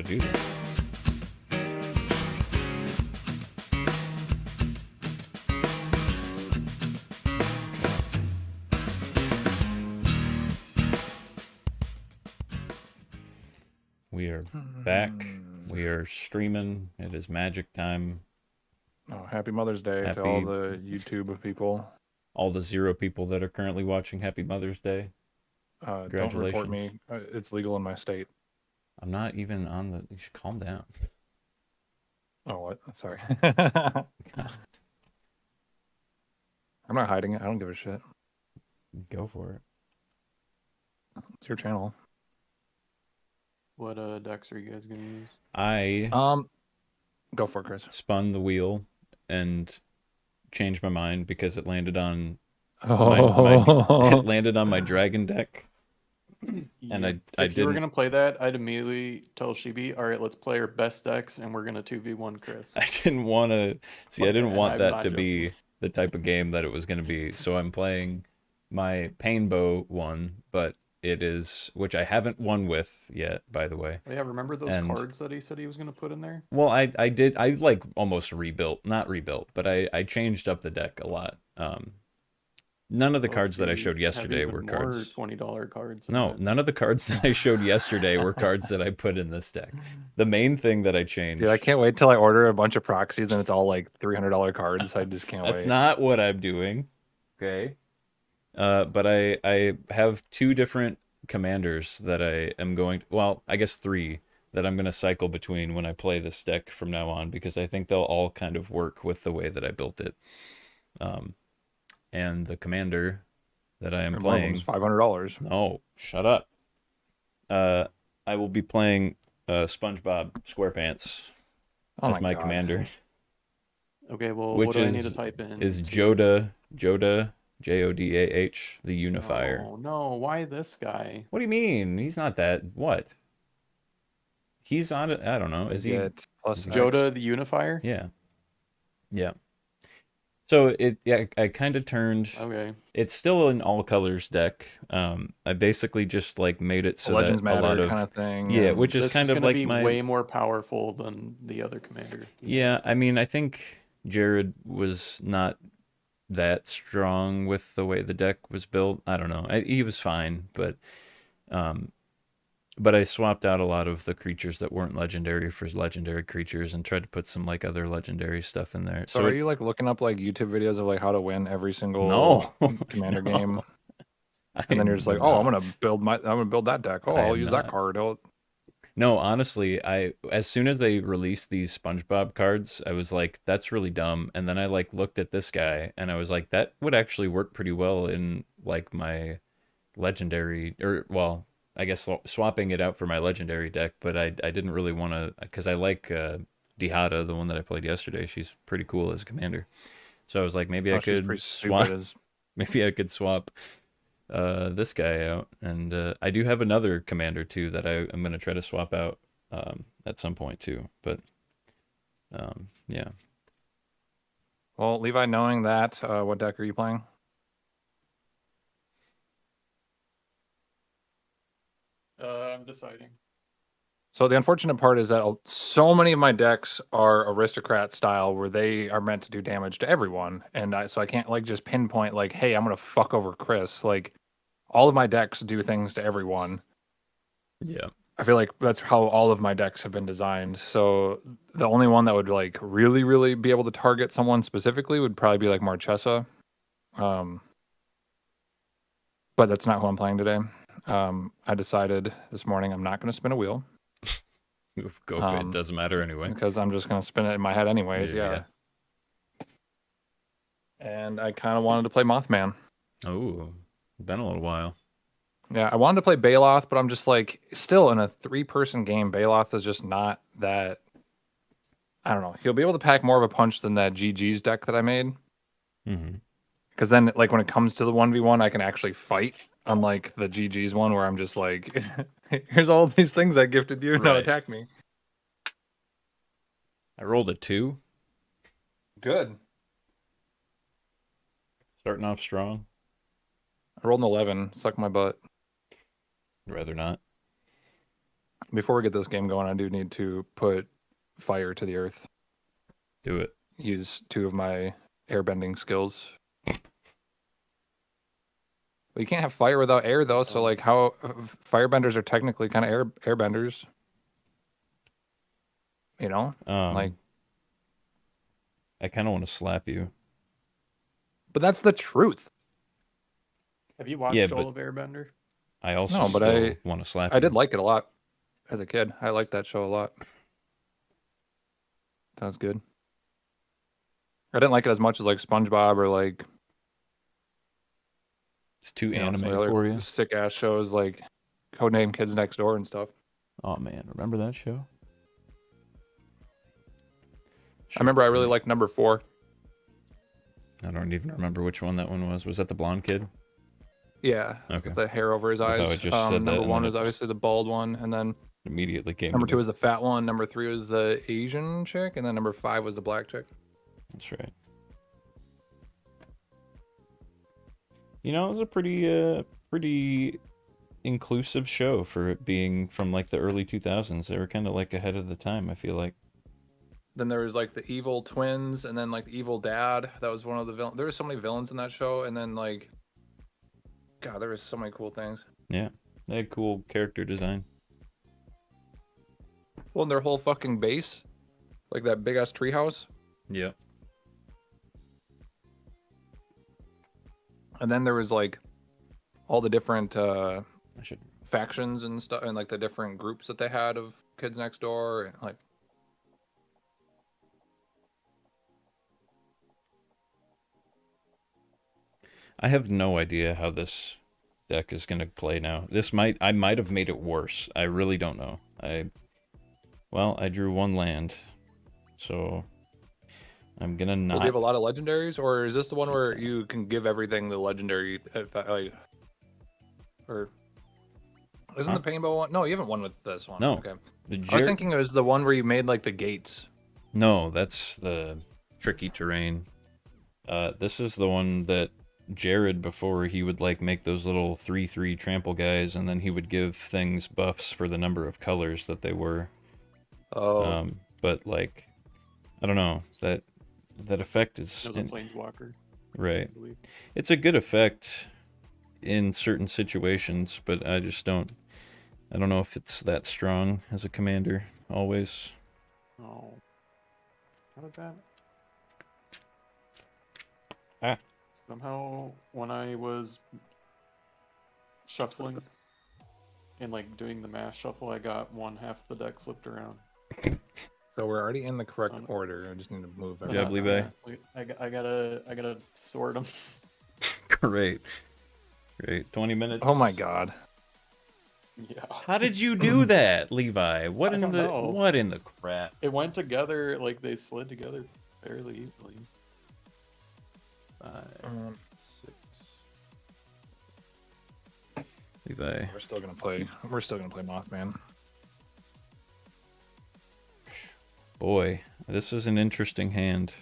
do this. We are back. We are streaming. It is magic time. Oh, happy Mother's Day to all the YouTube people. All the 0 people that are currently watching. Happy Mother's Day. Don't report me. It's legal in my state. I'm not even on the... You should calm down. Oh, what? Sorry. I'm not hiding it. I don't give a shit. Go for it. It's your channel. What decks are you guys gonna use? I go for it, Chris. spun the wheel and changed my mind because it landed on it landed on my dragon deck. And I if you were gonna play that, I'd immediately tell Shibi, all right, let's play our best decks, and we're gonna 2v1 Chris. I didn't want to see. I didn't want that to be the type of game that it was gonna be. So I'm playing my Painbow one, but it is, which I haven't won with yet, by the way. Yeah, remember those cards that he said he was gonna put in there? Well, I did. I like almost not rebuilt, but I changed up the deck a lot. None of the cards that I showed yesterday were cards. $20 cards. No, none of the cards that I showed yesterday were cards that I put in this deck. The main thing that I changed. Dude, I can't wait till I order a bunch of proxies and it's all like $300 cards. I just can't wait. That's not what I'm doing. Okay. But I have 2 different commanders that I am going to, well, I guess 3 that I'm going to cycle between when I play this deck from now on, because I think they'll all kind of work with the way that I built it. And the commander that I am playing, $500. No, shut up. I will be playing SpongeBob SquarePants as my commander. Okay, well, what do I need to type in? Is Jodah, Jodah, the Unifier. Oh no, why this guy? What do you mean? He's not that. What? He's on it. I don't know. Is he plus Jodah the Unifier? Yeah. Yeah. So I kind of turned. Okay. It's still an all colors deck. I basically just like made it so Legends that Matter a lot of kind of thing. Yeah, which is kind of like my way more powerful than the other commander. Yeah, I mean, I think Jared was not that strong with the way the deck was built. I don't know. He was fine, but I swapped out a lot of the creatures that weren't legendary for legendary creatures and tried to put some like other legendary stuff in there. So are you like looking up like YouTube videos of like how to win every single commander game? And then you're just like, oh, I'm gonna build that deck. Oh, I'll use that card. No, honestly, as soon as they released these SpongeBob cards, I was like, that's really dumb. And then I like looked at this guy and I was like, that would actually work pretty well in like my legendary, or well, I guess swapping it out for my legendary deck, but I didn't really want to, because I like Dihada, the one that I played yesterday. She's pretty cool as a commander. So I was like, maybe I could swap. Maybe I could swap this guy out, and I do have another commander too that I'm going to try to swap out at some point too. But yeah. Well, Levi, knowing that, what deck are you playing? I'm deciding. So the unfortunate part is that so many of my decks are aristocrat style, where they are meant to do damage to everyone, and so I can't like just pinpoint like, hey, I'm gonna fuck over Chris. Like, all of my decks do things to everyone. Yeah, I feel like that's how all of my decks have been designed. So the only one that would like really be able to target someone specifically would probably be like Marchesa. But that's not who I'm playing today. I decided this morning I'm not going to spin a wheel. Go for it. Doesn't matter anyway. Because I'm just going to spin it in my head anyways. Yeah. And I kind of wanted to play Mothman. Oh, been a little while. Yeah, I wanted to play Baloth, but I'm just like, still in a 3-person game, Baloth is just not that. I don't know. He'll be able to pack more of a punch than that GG's deck that I made. Mm-hmm. Because then, like, when it comes to the 1v1, I can actually fight. Unlike the GG's one, where I'm just like, here's all these things I gifted you, now attack me. I rolled a 2. Good. Starting off strong. I rolled an 11. Suck my butt. Rather not. Before we get this game going, I do need to put fire to the earth. Do it. Use 2 of my airbending skills. Well, you can't have fire without air, though. So, like, how firebenders are technically kind of airbenders. You know, like. I kind of want to slap you. But that's the truth. Have you watched all of Airbender? I also No, but still want to slap you. I did like it a lot as a kid. I liked that show a lot. That was good. I didn't like it as much as like SpongeBob or like It's too some anime other for you. sick ass shows like Codename Kids Next Door and stuff. Oh man, remember that show? I remember I really liked number 4. I don't even remember which one that one was. Was that the blonde kid? Yeah. Okay. With the hair over his eyes. I just said that, number and 1 then is it obviously the bald one, and then immediately came. number to 2 me. was the fat one. Number 3 was the Asian chick, and then number 5 was the black chick. That's right. You know, it was a pretty inclusive show for it being from like the early 2000s. They were kind of like ahead of the time, I feel like. Then there was like the evil twins, and then like the evil dad. That was one of the villains. There were so many villains in that show, and then like, God, there was so many cool things. Yeah, they had cool character design. Well, and their whole fucking base, like that big ass treehouse. Yeah. And then there was like all the different I should. factions and stuff, and like the different groups that they had of Kids Next Door, and like. I have no idea how this deck is gonna play now. I might have made it worse. I really don't know. Well, I drew 1 land, so I'm gonna not. Will you have a lot of legendaries, or is this the one where you can give everything the legendary? Or isn't the paintball one? No, you haven't won with this one. No. Okay. The I was thinking it was the one where you made like the gates. No, that's the tricky terrain. This is the one that Jared, before, he would like make those little 3/3 trample guys, and then he would give things buffs for the number of colors that they were. Oh. But like, I don't know, that effect is It was a planeswalker. right. It's a good effect in certain situations, but I don't know if it's that strong as a commander always. Oh. How did that? Ah. Somehow, when I was shuffling and like doing the mass shuffle, I got 1/2 the deck flipped around. So we're already in the correct order. I just need to move. Good job, Levi. I gotta sort them. Great. 20 minutes. Oh my god. Yeah. How did you do that, Levi? What I don't know. what in the crap? It went together, like they slid together fairly easily. 5, 6. Levi. We're still gonna play Mothman. Boy, this is an interesting hand.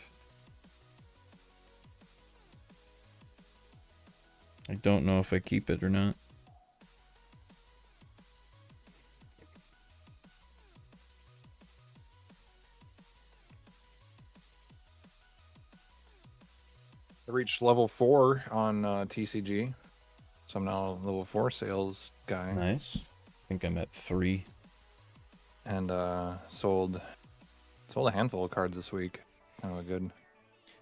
I don't know if I keep it or not. I reached level 4 on TCG, so I'm now a level 4 sales guy. Nice. I think I'm at 3. And sold a handful of cards this week. Kind of a good.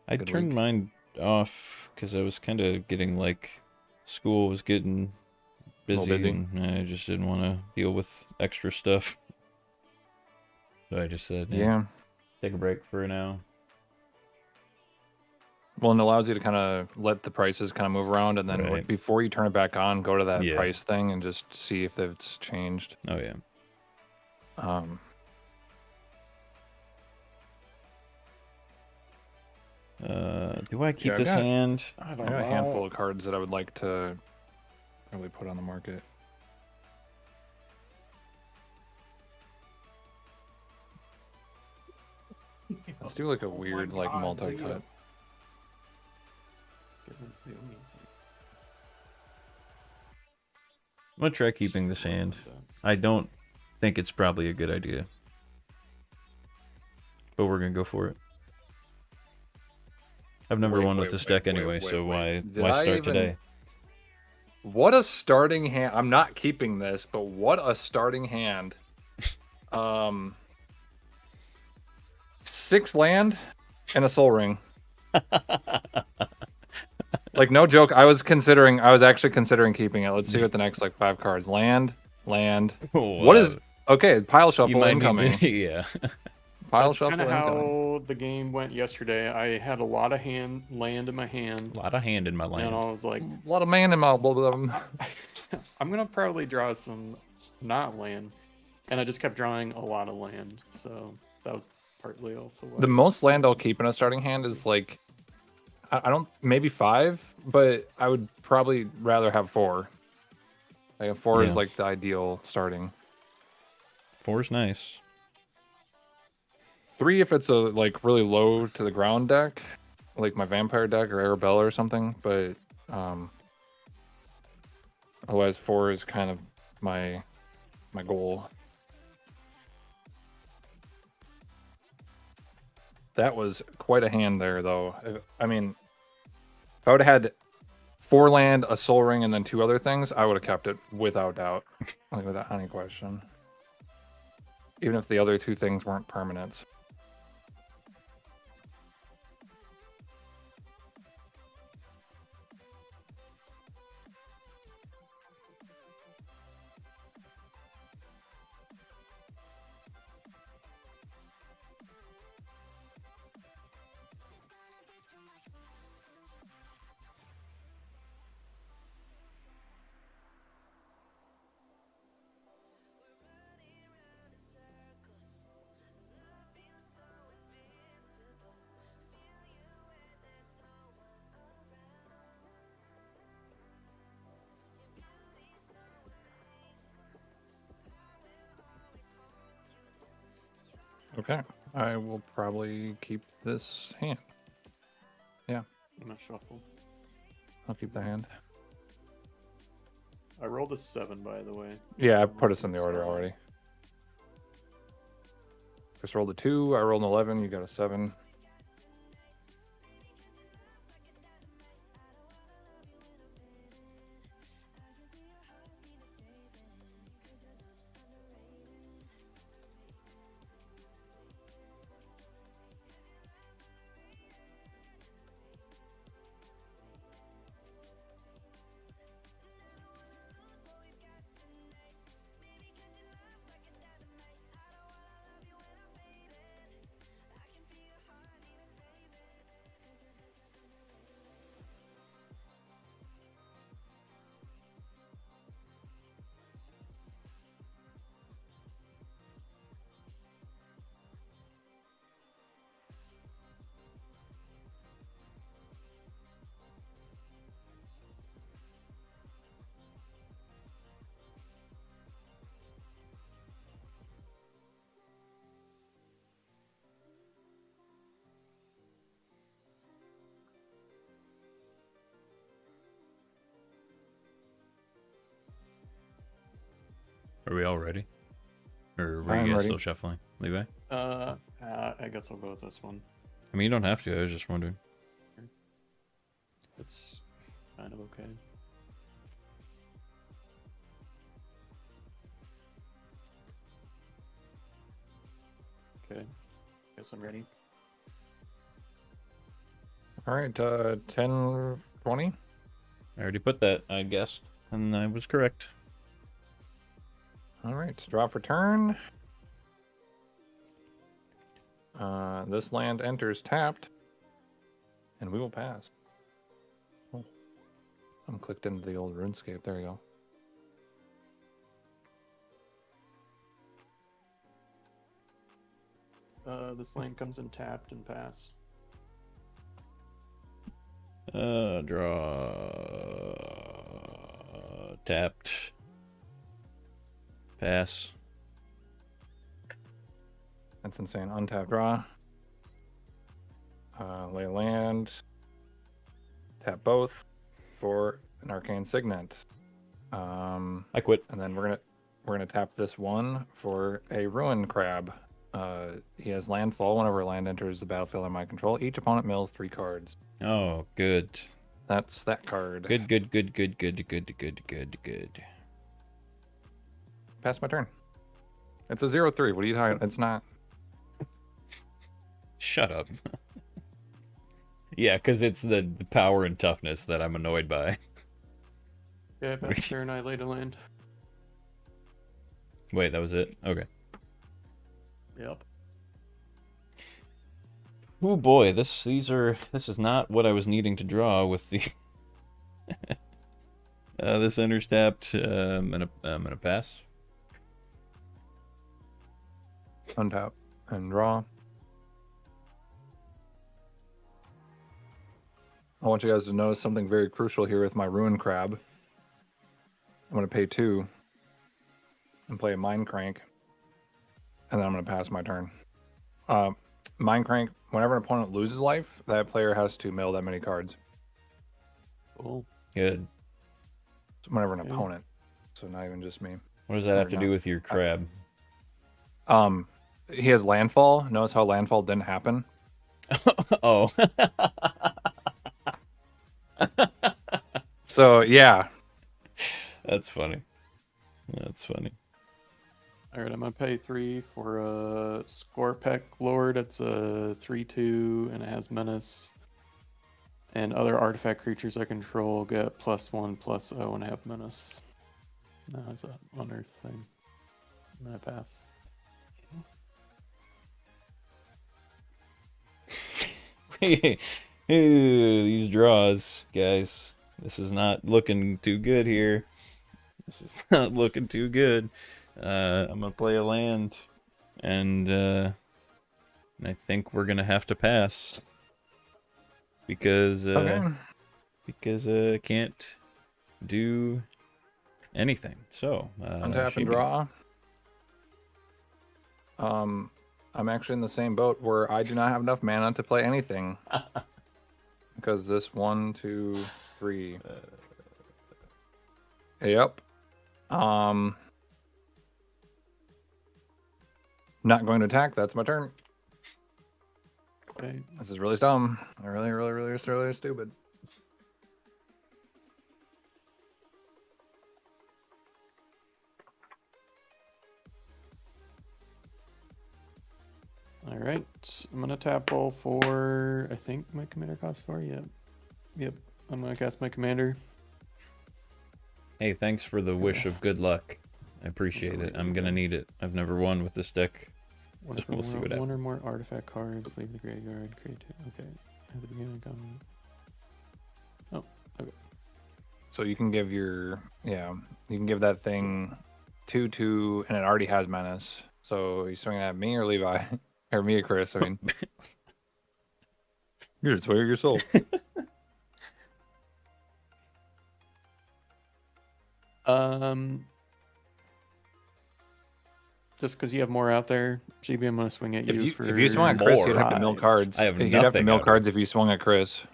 I Good turned week. mine off because I was kind of getting like, school was getting little busy, busy. and I just didn't want to deal with extra stuff. So I just said, Yeah. take a break for now. Well, and it allows you to kind of let the prices kind of move around, and then Right. before you turn it back on, go to that Yeah. price thing and just see if it's changed. Oh yeah. Do I keep Yeah, I've this got- hand? I I don't got a know. handful of cards that I would like to really put on the market. Let's do like a weird like God, multi-cut. Goodness, you mean I'm gonna try keeping this hand. I don't think it's probably a good idea. But we're gonna go for it. I've never won with this deck anyway, so why start today? What a starting hand! I'm not keeping this, but what a starting hand. 6 land and a Soul Ring. Like, no joke. I was actually considering keeping it. Let's see what the next like 5 cards. Land. What is okay? Pile shuffle incoming. Yeah. Pile That's shuffle kind of incoming. how the game went yesterday. I had a lot of land in my hand. A lot of hand in my And land. I was like, A lot of man in my both of them. I'm gonna probably draw some not land, and I just kept drawing a lot of land. So that was partly also why. The most land I'll keep in a starting hand is like, I don't, maybe 5, but I would probably rather have 4. Like, 4 is Yeah. like the ideal starting. 4's nice. 3 if it's a like really low to the ground deck, like my vampire deck or Arabella or something. But otherwise 4 is kind of my goal. That was quite a hand there, though. I mean, if I would have had 4 land, a Soul Ring, and then 2 other things, I would have kept it without doubt, like without any question. Even if the other 2 things weren't permanents. Okay, I will probably keep this hand. Yeah, I'm gonna shuffle. I'll keep the hand. I rolled a 7, by the way. Yeah, I put us in the order already. Chris rolled a 2, I rolled an 11, you got a 7. Are we all ready? Or were I'm you guys ready. still shuffling? Levi? I guess I'll go with this one. I mean, you don't have to. I was just wondering. It's kind of okay. Okay, guess I'm ready. All right, 10, 20. I already put that, I guessed, and I was correct. All right, draw for turn. This land enters tapped, and we will pass. Oh, I'm clicked into the old RuneScape. There you go. This lane comes in tapped and pass. Draw. Tapped. Pass. That's insane. Untap draw. Lay land. Tap both for an arcane signet. I quit. And then we're gonna. we're going to tap this one for a Ruin Crab. He has landfall whenever a land enters the battlefield under my control. Each opponent mills 3 cards. Oh, good. That's that card. Good, good, good, good, good, good, good, good, good. Pass my turn. It's a 0/3. What are you talking? It's not. Shut up. Yeah, because it's the power and toughness that I'm annoyed by. Yeah, pass turn. I laid a land. Wait, that was it? Okay. Yep. Oh boy, this is not what I was needing to draw with the this enters tapped. I'm gonna pass. Untap and draw. I want you guys to notice something very crucial here with my Ruin Crab. I'm going to pay 2 and play a Mind Crank, and then I'm going to pass my turn. Mind Crank, whenever an opponent loses life, that player has to mill that many cards. Cool. Good. Whenever an Okay. opponent, so not even just me. What does that have to do with your crab? He has landfall. Notice how landfall didn't happen. Oh. So yeah, That's funny. That's funny. All right, I'm gonna pay 3 for a Scorpec Lord. It's a 3/2 and it has menace. And other artifact creatures I control get +1/+0 and have menace. Now it's an unearth thing. I'm gonna pass. Ooh, these draws, guys. This is not looking too good here. This is not looking too good. I'm gonna play a land, and I think we're gonna have to pass because okay. I can't do anything. So Untap and draw. I'm actually in the same boat where I do not have enough mana to play anything. Because this 1, 2, 3. Yep. Not going to attack. That's my turn. Okay. This is really dumb. Really, really, really, really stupid. All right. I'm gonna tap all 4. I think my commander costs 4. Yep. Yep. I'm gonna cast my commander. Hey, thanks for the wish of good luck. I appreciate it. I'm gonna need it. I've never won with this deck. So we'll see what One happens. or more artifact cards. Leave the graveyard. Create 2. Okay. At the beginning of combat. Oh. Okay. So you can give you can give that thing 2/2, and it already has menace. So you swinging at me or Levi? Or me or Chris? I mean, you're just swinging yourself. Just because you have more out there, GB, I'm gonna swing at you. If you swung at Chris, more. you'd have to mill cards. I have You'd have to nothing mill out cards if you swung at Chris.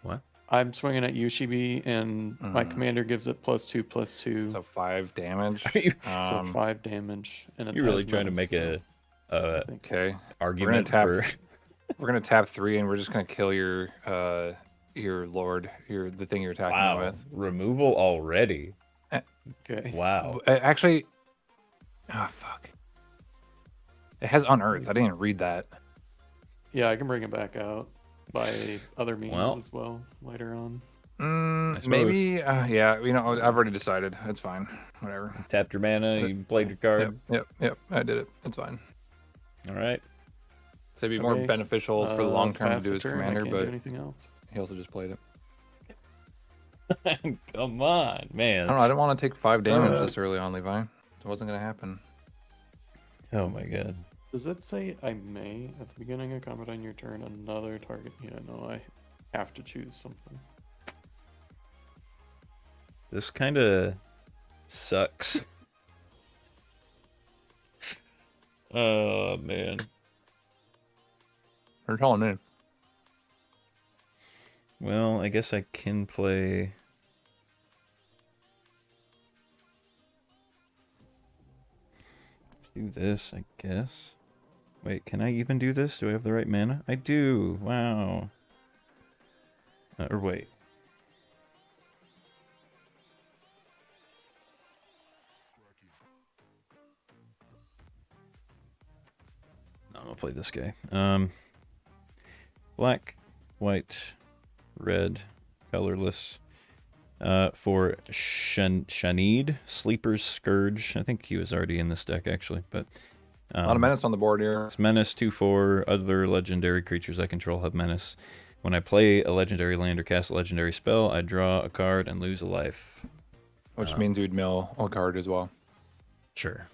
What? I'm swinging at you, Shibi, and my commander gives it +2/+2. So 5 damage. So 5 damage. And it's You're really trying to make a Okay. argument tap- for We're gonna tap 3, and we're just gonna kill your lord, the thing you're attacking wow with. removal already. Okay. Wow. Actually, fuck. It has unearth. I didn't even read that. Yeah, I can bring it back out by other means Well. as well later on. suppose. Maybe. Yeah. I've already decided. It's fine. Whatever. Tapped your mana. You played your card. Yep. I did it. It's fine. All right. So it'd be more Okay, beneficial for the long term to pass do the his turn, I commander, can't do but anything else. he also just played it. Come on, man. I don't know. I didn't want to take 5 damage this early on, Levi. It wasn't gonna happen. Oh my god. Does it say I may at the beginning of combat on your turn another target? Yeah, no, I have to choose something. This kind of sucks. Oh man. They're calling in. Well, I guess I can play. Do this, I guess. Wait, can I even do this? Do I have the right mana? I do. Wow. Or wait. No, I'm gonna play this guy. Black, white, red, colorless. For Shanid, Sleeper's Scourge. I think he was already in this deck, actually. But A lot of menace on the board here. it's menace 2/4. Other legendary creatures I control have menace. When I play a legendary land or cast a legendary spell, I draw a card and lose a life. Which means you'd mill a card as well. Sure.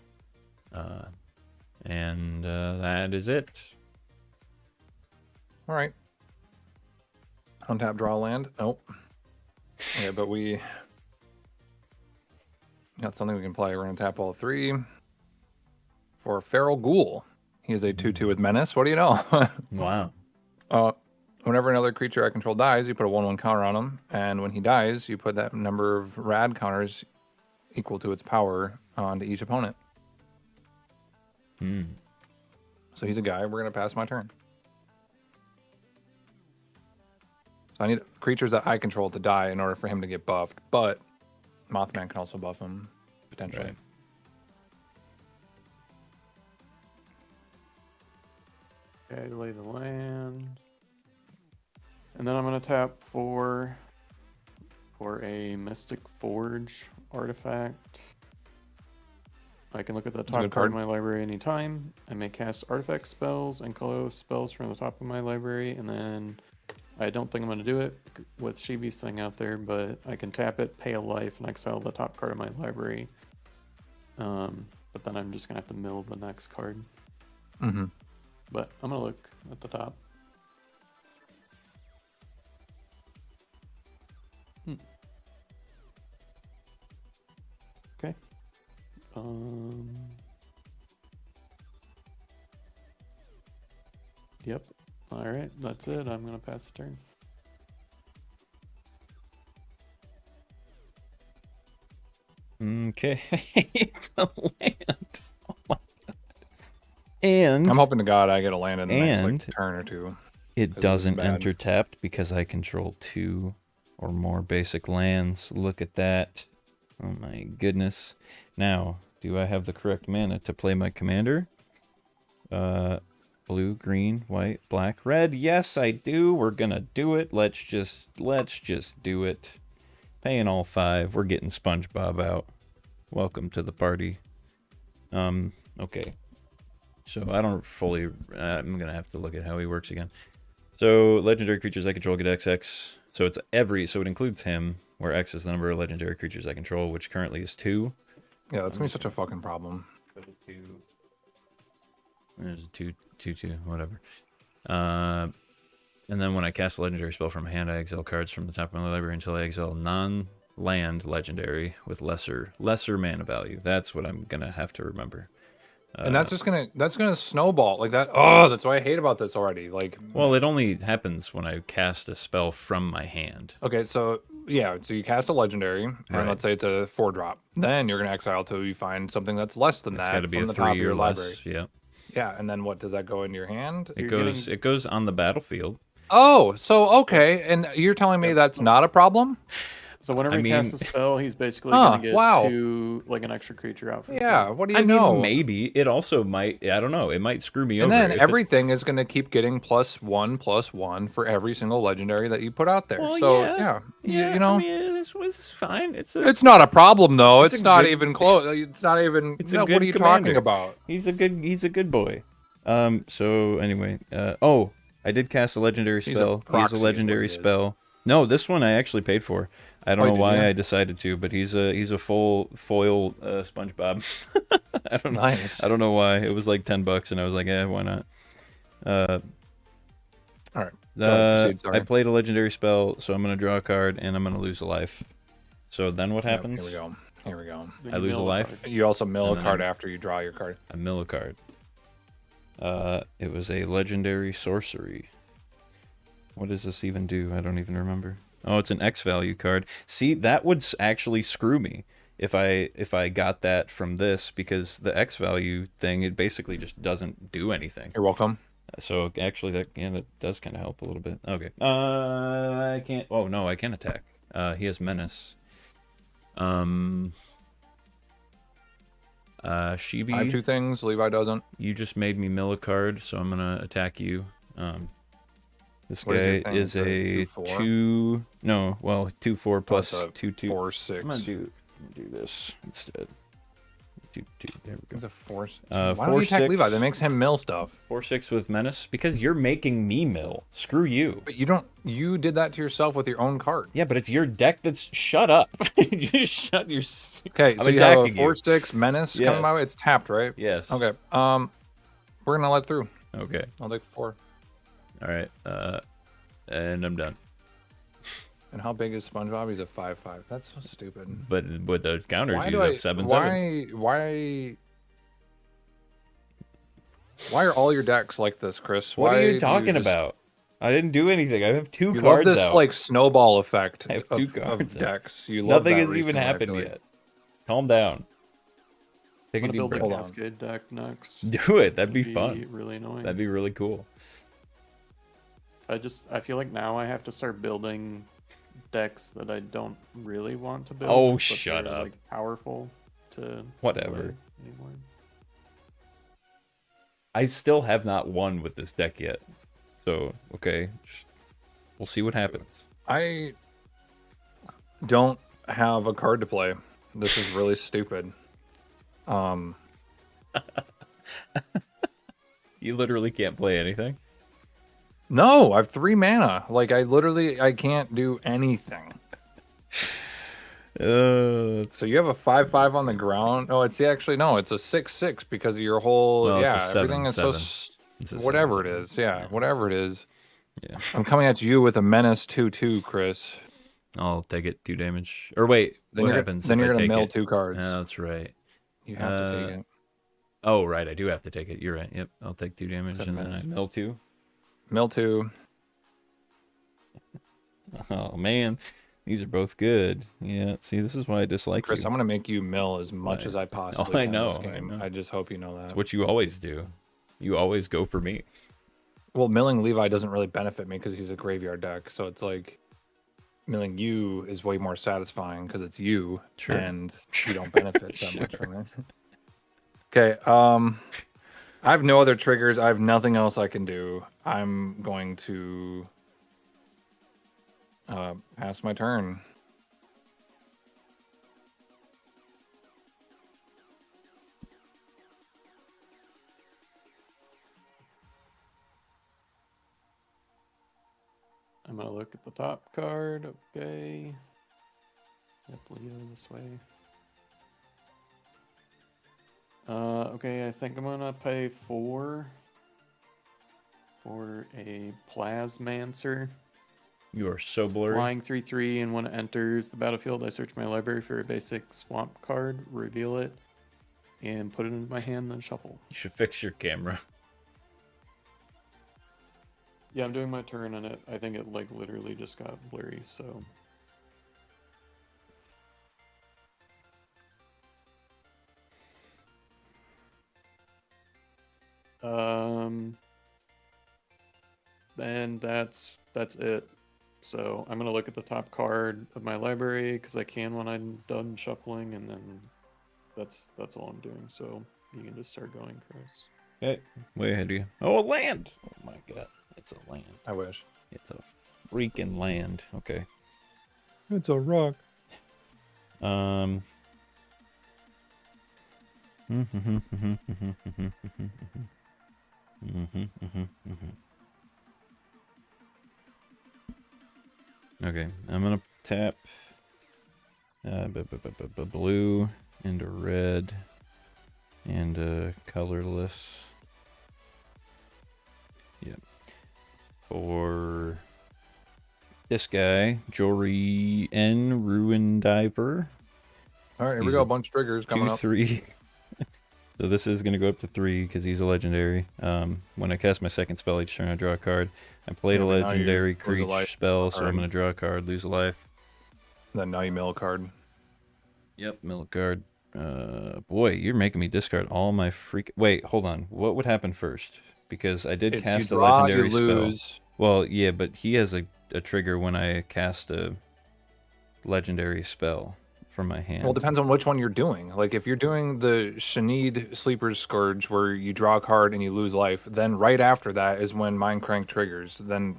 And that is it. All right. Untap, draw a land. Nope. Okay, but we got something we can play. We're going to tap all 3. For Feral Ghoul. He is a 2/2 with menace. What do you know? Wow. Whenever another creature I control dies, you put a 1/1 counter on him. And when he dies, you put that number of rad counters equal to its power onto each opponent. Hmm. So he's a guy. We're going to pass my turn. So I need creatures that I control to die in order for him to get buffed. But Mothman can also buff him, potentially. Right. Okay, lay the land. And then I'm going to tap for a Mystic Forge artifact. I can look at the a top good card of card. my library anytime. I may cast artifact spells and close spells from the top of my library, and then I don't think I'm going to do it with Shivi's thing out there, but I can tap it, pay a life, and exile the top card of my library. But then I'm just going to have to mill the next card. Mm-hmm. But I'm going to look at the top. Okay. Yep. All right, that's it. I'm gonna pass the turn. Okay. It's a land. Oh my God. And I'm hoping to God I get a land in the next And- like, turn or two. it this is doesn't bad. enter tapped because I control 2 or more basic lands. Look at that. Oh my goodness. Now, do I have the correct mana to play my commander? Blue, green, white, black, red. Yes, I do. We're gonna do it. Let's just do it. Paying all 5. We're getting SpongeBob out. Welcome to the party. Okay. So I don't fully. I'm gonna have to look at how he works again. So legendary creatures I control get XX. So it's every. So it includes him, where X is the number of legendary creatures I control, which currently is 2. Yeah, that's gonna be such a fucking problem. There's a 2/2, whatever. And then when I cast a legendary spell from my hand, I exile cards from the top of my library until I exile non-land legendary with lesser mana value. That's what I'm gonna have to remember. And that's gonna snowball like that. Oh, that's what I hate about this already. Like, Well, it only happens when I cast a spell from my hand. okay, so yeah, so you cast a legendary, and Right. let's say it's a 4-drop. Then you're gonna exile till you find something that's less than It's that got to be from a the top of 3 your or library. less. Yeah. Yeah, and then what does that go into your hand? It You're goes on the battlefield. Oh, so okay, and you're telling me that's not a problem? So whenever I he casts a mean- spell, he's basically Huh, gonna get wow. like an extra creature out. For Yeah, free. what do you I know? mean, maybe it also might. I don't know. It might screw me And over. then If it- everything is going to keep getting +1/+1 for every single legendary that you put out there. Well, so yeah. you know, I mean, this was fine. It's a. it's not a problem though. It's It's a not good- even close. It's not even. It's a No, good what are you commander. talking about? He's a good boy. So anyway, I did cast a legendary He's a spell. proxy He's is a what legendary he is. spell. No, this one I actually paid for. I don't Oh, know did why you? I decided to, but he's a full foil SpongeBob. I don't know. Nice. I don't know why. It was like $10, and I was like, why not? All right. Go ahead, proceed, sorry. I played a legendary spell, so I'm gonna draw a card, and I'm gonna lose a life. So then what Yep, happens? here we go. Here we go. Then I you lose a mill life? card. You also mill And a then card I'm- after you draw your card. I mill a card. It was a legendary sorcery. What does this even do? I don't even remember. Oh, it's an X value card. See, that would actually screw me. if I got that from this, because the X value thing, it basically just doesn't do anything. You're welcome. So actually that does kind of help a little bit. Okay. I can't. Oh no, I can attack. He has menace. Shibi, I have 2 things. Levi doesn't. you just made me mill a card, so I'm gonna attack you. This What is your guy thing? is It's a 2/4? 2. No, well, 2/4 plus a 2/2. 4/6. I'm gonna do this instead. 2/2. There we He's go. a 4. Uh, Why don't you attack 4/6. Levi? That makes him mill stuff. 4/6 with menace because you're making me mill. Screw you. But you don't. You did that to yourself with your own card. Yeah, but it's your deck that's. Shut up. You shut your. Okay, I'm so you have a attacking you. 4/6 menace Yes. coming my way. It's tapped, right? Yes. Okay. We're gonna let through. Okay. I'll take 4. All right. And I'm done. And how big is SpongeBob? He's a 5/5. That's so stupid. But with the counters, Why you do have I? 7/7. Why are all your decks like this, Chris? What Why are do you talking just- about? I didn't do anything. I have 2 You love cards this out. like snowball effect I have of, 2 of cards out. decks. You love Nothing that has even recently, I happened feel like. yet. Calm down. Take I'm a gonna deep build a breath. Hold on. Cascade deck next. Do it. It's That'd gonna be fun. Really annoying. That'd be really cool. I feel like now I have to start building decks that I don't really want to build. Oh, but shut they're, up. Like powerful to Whatever. play anymore. I still have not won with this deck yet. So, okay. We'll see what happens. I don't have a card to play. This is really stupid. You literally can't play anything. No, I have 3 mana. Like I can't do anything. So you have a 5/5 on the ground. Oh, it's actually no, it's a 6/6 because of your whole Well, it's a everything is 7/7. It's a whatever 7/7. it is. Yeah, whatever it is. Yeah. I'm coming at you with a menace 2/2, Chris. I'll take it 2 damage. Or wait, Then what you're happens then if you're I gonna take mill it? 2 cards. Yeah, that's right. You have to take it. Oh, right. I do have to take it. You're right. Yep. I'll take 2 damage Except and then I menace. mill 2. Mill 2. Oh, man. These are both good. Yeah. See, this is why I dislike Chris, you. I'm gonna make you mill as much Right. as I possibly Oh, I can know, this I game. know. I just hope you know that. That's what you always do. You always go for me. Well, milling Levi doesn't really benefit me because he's a graveyard deck. So it's like milling you is way more satisfying because it's you, Sure. and you don't benefit that much Sure. from it. Okay. I have no other triggers. I have nothing else I can do. I'm going to pass my turn. I'm gonna look at the top card. Okay. Yep, Leo this way. Okay, I think I'm gonna pay 4 for a Plasmancer. You are so It's blurry. flying 3/3, and when it enters the battlefield, I search my library for a basic swamp card, reveal it, and put it into my hand, then shuffle. You should fix your camera. Yeah, I'm doing my turn on it. I think it like literally just got blurry, so. And that's it. So I'm gonna look at the top card of my library because I can when I'm done shuffling, and then that's all I'm doing. So you can just start going, Chris. Okay. Way ahead of you. Oh, a land. Oh, my God. It's a land. I wish. It's a freaking land. Okay. It's a rock. Okay, I'm gonna tap blue into red and colorless. Yep. For this guy, Jory N. Ruin Diver. All right, here we He's go. a A bunch of triggers coming 2, up. 3. So this is going to go up to 3 because he's a legendary. When I cast my second spell each turn, I draw a card. I played a Yeah, but now you legendary lose a creature life spell, so I'm card. going to draw a card, lose a life. Then now you mill a card. Yep, milk guard. Boy, you're making me discard all my freak. Wait, hold on. What would happen first? Because I did It's you cast a draw, you legendary spell. lose. Well, yeah, but he has a trigger when I cast a legendary spell from my hand. Well, it depends on which one you're doing. Like if you're doing the Shanid Sleeper's Scourge where you draw a card and you lose life, then right after that is when Mind Crank triggers. Then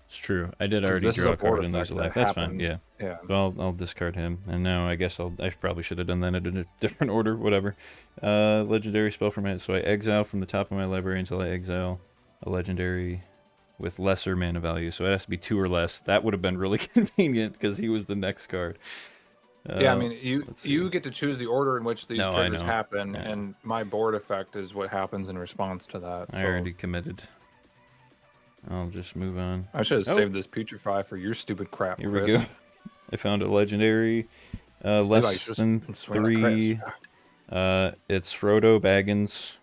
It's true. I did 'cause already this is draw a a card board and lose a effect life. that That's fine. happens. Yeah. Yeah. So I'll discard him. And now I guess I probably should have done that in a different order. Whatever. Legendary spell from it. So I exile from the top of my library until I exile a legendary with lesser mana value. So it has to be 2 or less. That would have been really convenient because he was the next card. Yeah, I mean, let's you see. get to choose the order in which these No, I triggers know. happen, I know. and my board effect is what happens in response to that. I already committed. I'll just move on. I should have Oh. saved this Putrefy for your stupid crap, Here Chris. we go. I found a legendary. Less than 3. It's Frodo Baggins.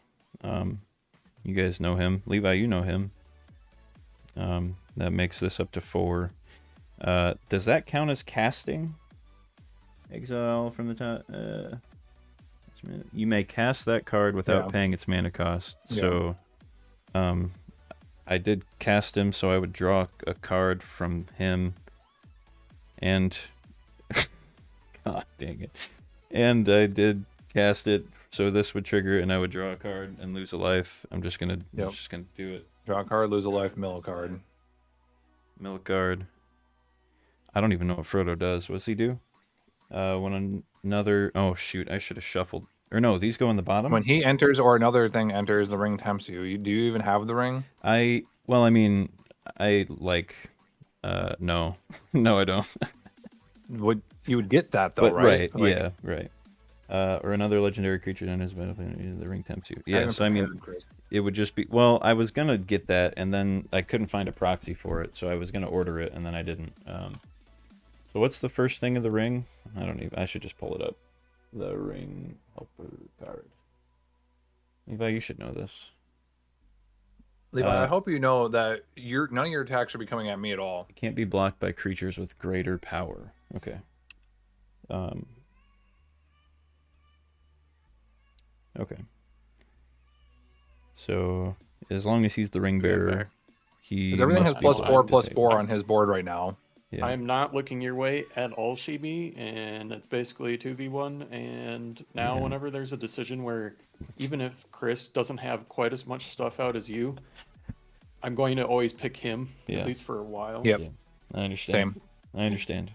You guys know him. Levi, you know him. That makes this up to 4. Does that count as casting? Exile from the top. You may cast that card without Yeah. paying its mana cost. Yeah. So, I did cast him, so I would draw a card from him, and God dang it, and I did cast it, so this would trigger, and I would draw a card and lose a life. I'm just gonna do it. Draw a card, lose a life, mill a card. Milk guard. I don't even know what Frodo does. What's he do? When another. Oh shoot! I should have shuffled. Or no, these go in the bottom. When he enters or another thing enters, the ring tempts you. Do you even have the ring? Well, I mean, I like. No, no, I don't. You would get that though, But right? right, yeah, right. Or another legendary creature known as battlefield. The ring tempts you. Yeah, so I mean, it would just be. Well, I was gonna get that, and then I couldn't find a proxy for it, so I was gonna order it, and then I didn't. So what's the first thing of the ring? I don't even. I should just pull it up. The ring helper card. Levi, you should know this. Levi, I hope you know that none of your attacks should be coming at me at all. It can't be blocked by creatures with greater power. Okay. Okay. So as long as he's the ring bearer, he Because everything has must be +4/+4 on his board right now. Yeah. I'm not looking your way at all, Shibi, and it's basically 2v1. And now, Yeah. whenever there's a decision where even if Chris doesn't have quite as much stuff out as you, I'm going to always pick him, Yeah. at least for a while. Yep. Yeah. I understand. Same. I understand.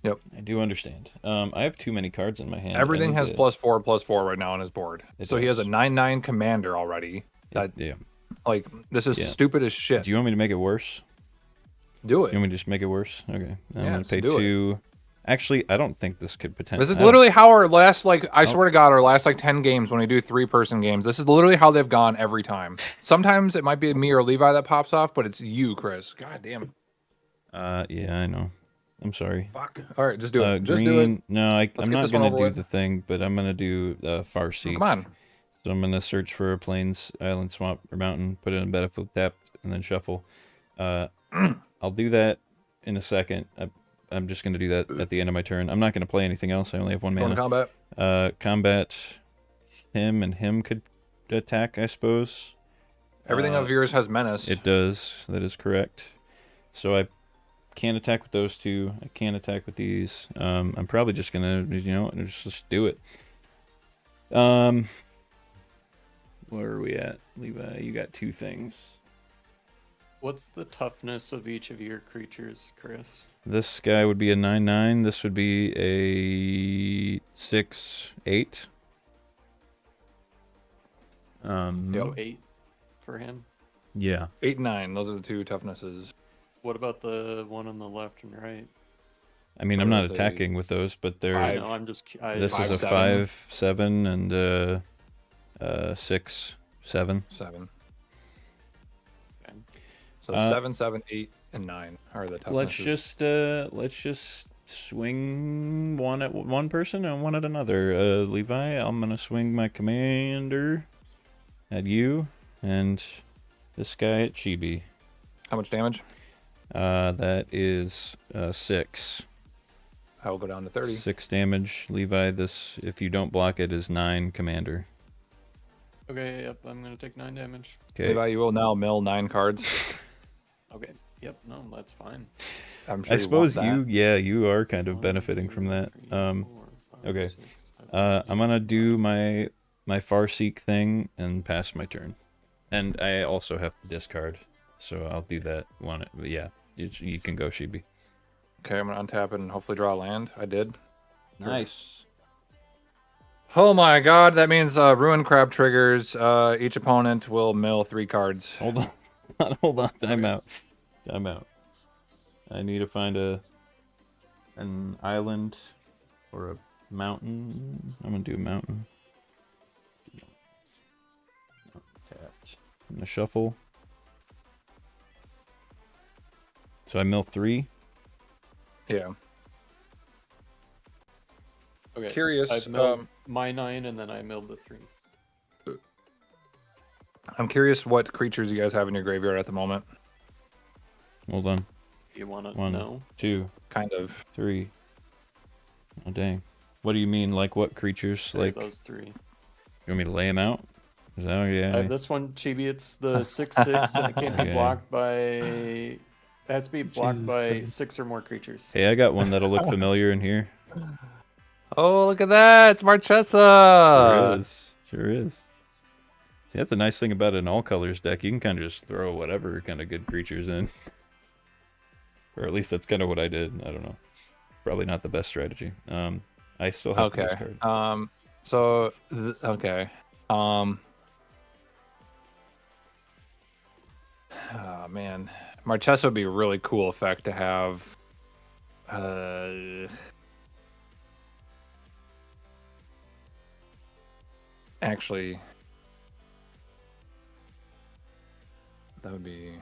Yep. I do understand. I have too many cards in my hand. Everything I has need to- +4/+4 right now on his board. It So he has a does. 9/9 commander already. That Yeah. like this is Yeah. stupid as shit. Do you want me to make it worse? Do You it. want me to just make it worse? Okay. I'm gonna Yes, pay do it. 2. Actually, I don't think this could potentially. This is literally how our last I swear to God, our last 10 games when we do 3-person games. This is literally how they've gone every time. Sometimes it might be me or Levi that pops off, but it's you, Chris. God damn. Yeah, I know. I'm sorry. Fuck. All right, just do it. Just green, do it. No, I'm get not this one gonna over do with. the thing, but I'm gonna do far Oh, seek. come on. So I'm gonna search for a plains, island, swamp, or mountain, put it in battlefield tap, and then shuffle. I'll do that in a second. I'm just gonna do that at the end of my turn. I'm not gonna play anything else. I only have 1 Going to mana. combat. Combat. Him and him could attack, I suppose. Everything of yours has menace. It does. That is correct. So I can't attack with those 2. I can't attack with these. I'm probably just gonna, just do it. Where are we at, Levi? You got 2 things. What's the toughness of each of your creatures, Chris? This guy would be a 9/9. This would be a 6/8. So 8 for him. Yeah. 8 and 9. Those are the 2 toughnesses. What about the one on the left and right? I mean, I'm not Those are attacking with those, but they're. Five. No, I'm just. This is a 5/7. 5/7 and 6/7. 7. Okay. So Uh, 7, 7, 8, and 9 are the toughnesses. Let's just swing one at one person and one at another. Levi, I'm gonna swing my commander at you, and this guy at Chibi. How much damage? That is 6. I will go down to 30. 6 damage. Levi, this, if you don't block it, is 9 commander. Okay, yep, I'm gonna take 9 damage. Okay. Levi, you will now mill 9 cards. Okay, yep, no, that's fine. I'm sure I you want suppose that. you are kind of 1, benefiting 2, from that. 3, 4, 5, Okay. 6, 7, I'm 8, gonna do 9. my Farseek thing and pass my turn. And I also have to discard, so I'll do that one. But yeah, you can go, Shibi. Okay, I'm going to untap it and hopefully draw a land. I did. Nice. Oh my god, that means Ruin Crab triggers. Each opponent will mill 3 cards. Hold on. Hold on. Time out. Time out. I need to find an island or a mountain. I'm gonna do a mountain. Tapped. I'm gonna shuffle. So I mill 3. Yeah. Okay, Curious. I've milled my 9 and then I milled the 3. I'm curious what creatures you guys have in your graveyard at the moment. Hold on. You want to 1, know? 2, Kind of. 3. Oh dang. What do you mean? Like what creatures? There are Like those 3. you want me to lay them out? Oh yeah. I have this one, Chibi. It's the 6/6, and it can't be Okay. blocked by. It has to be blocked Jesus by Christ. 6 or more creatures. Hey, I got one that'll look familiar in here. Oh, look at that! It's Marchesa! Sure is. Sure is. See, that's the nice thing about an all colors deck. You can kind of just throw whatever kind of good creatures in. Or at least that's kind of what I did. I don't know. Probably not the best strategy. I still have to Okay. discard. Okay. Oh man, Marchesa would be a really cool effect to have. Actually, that would be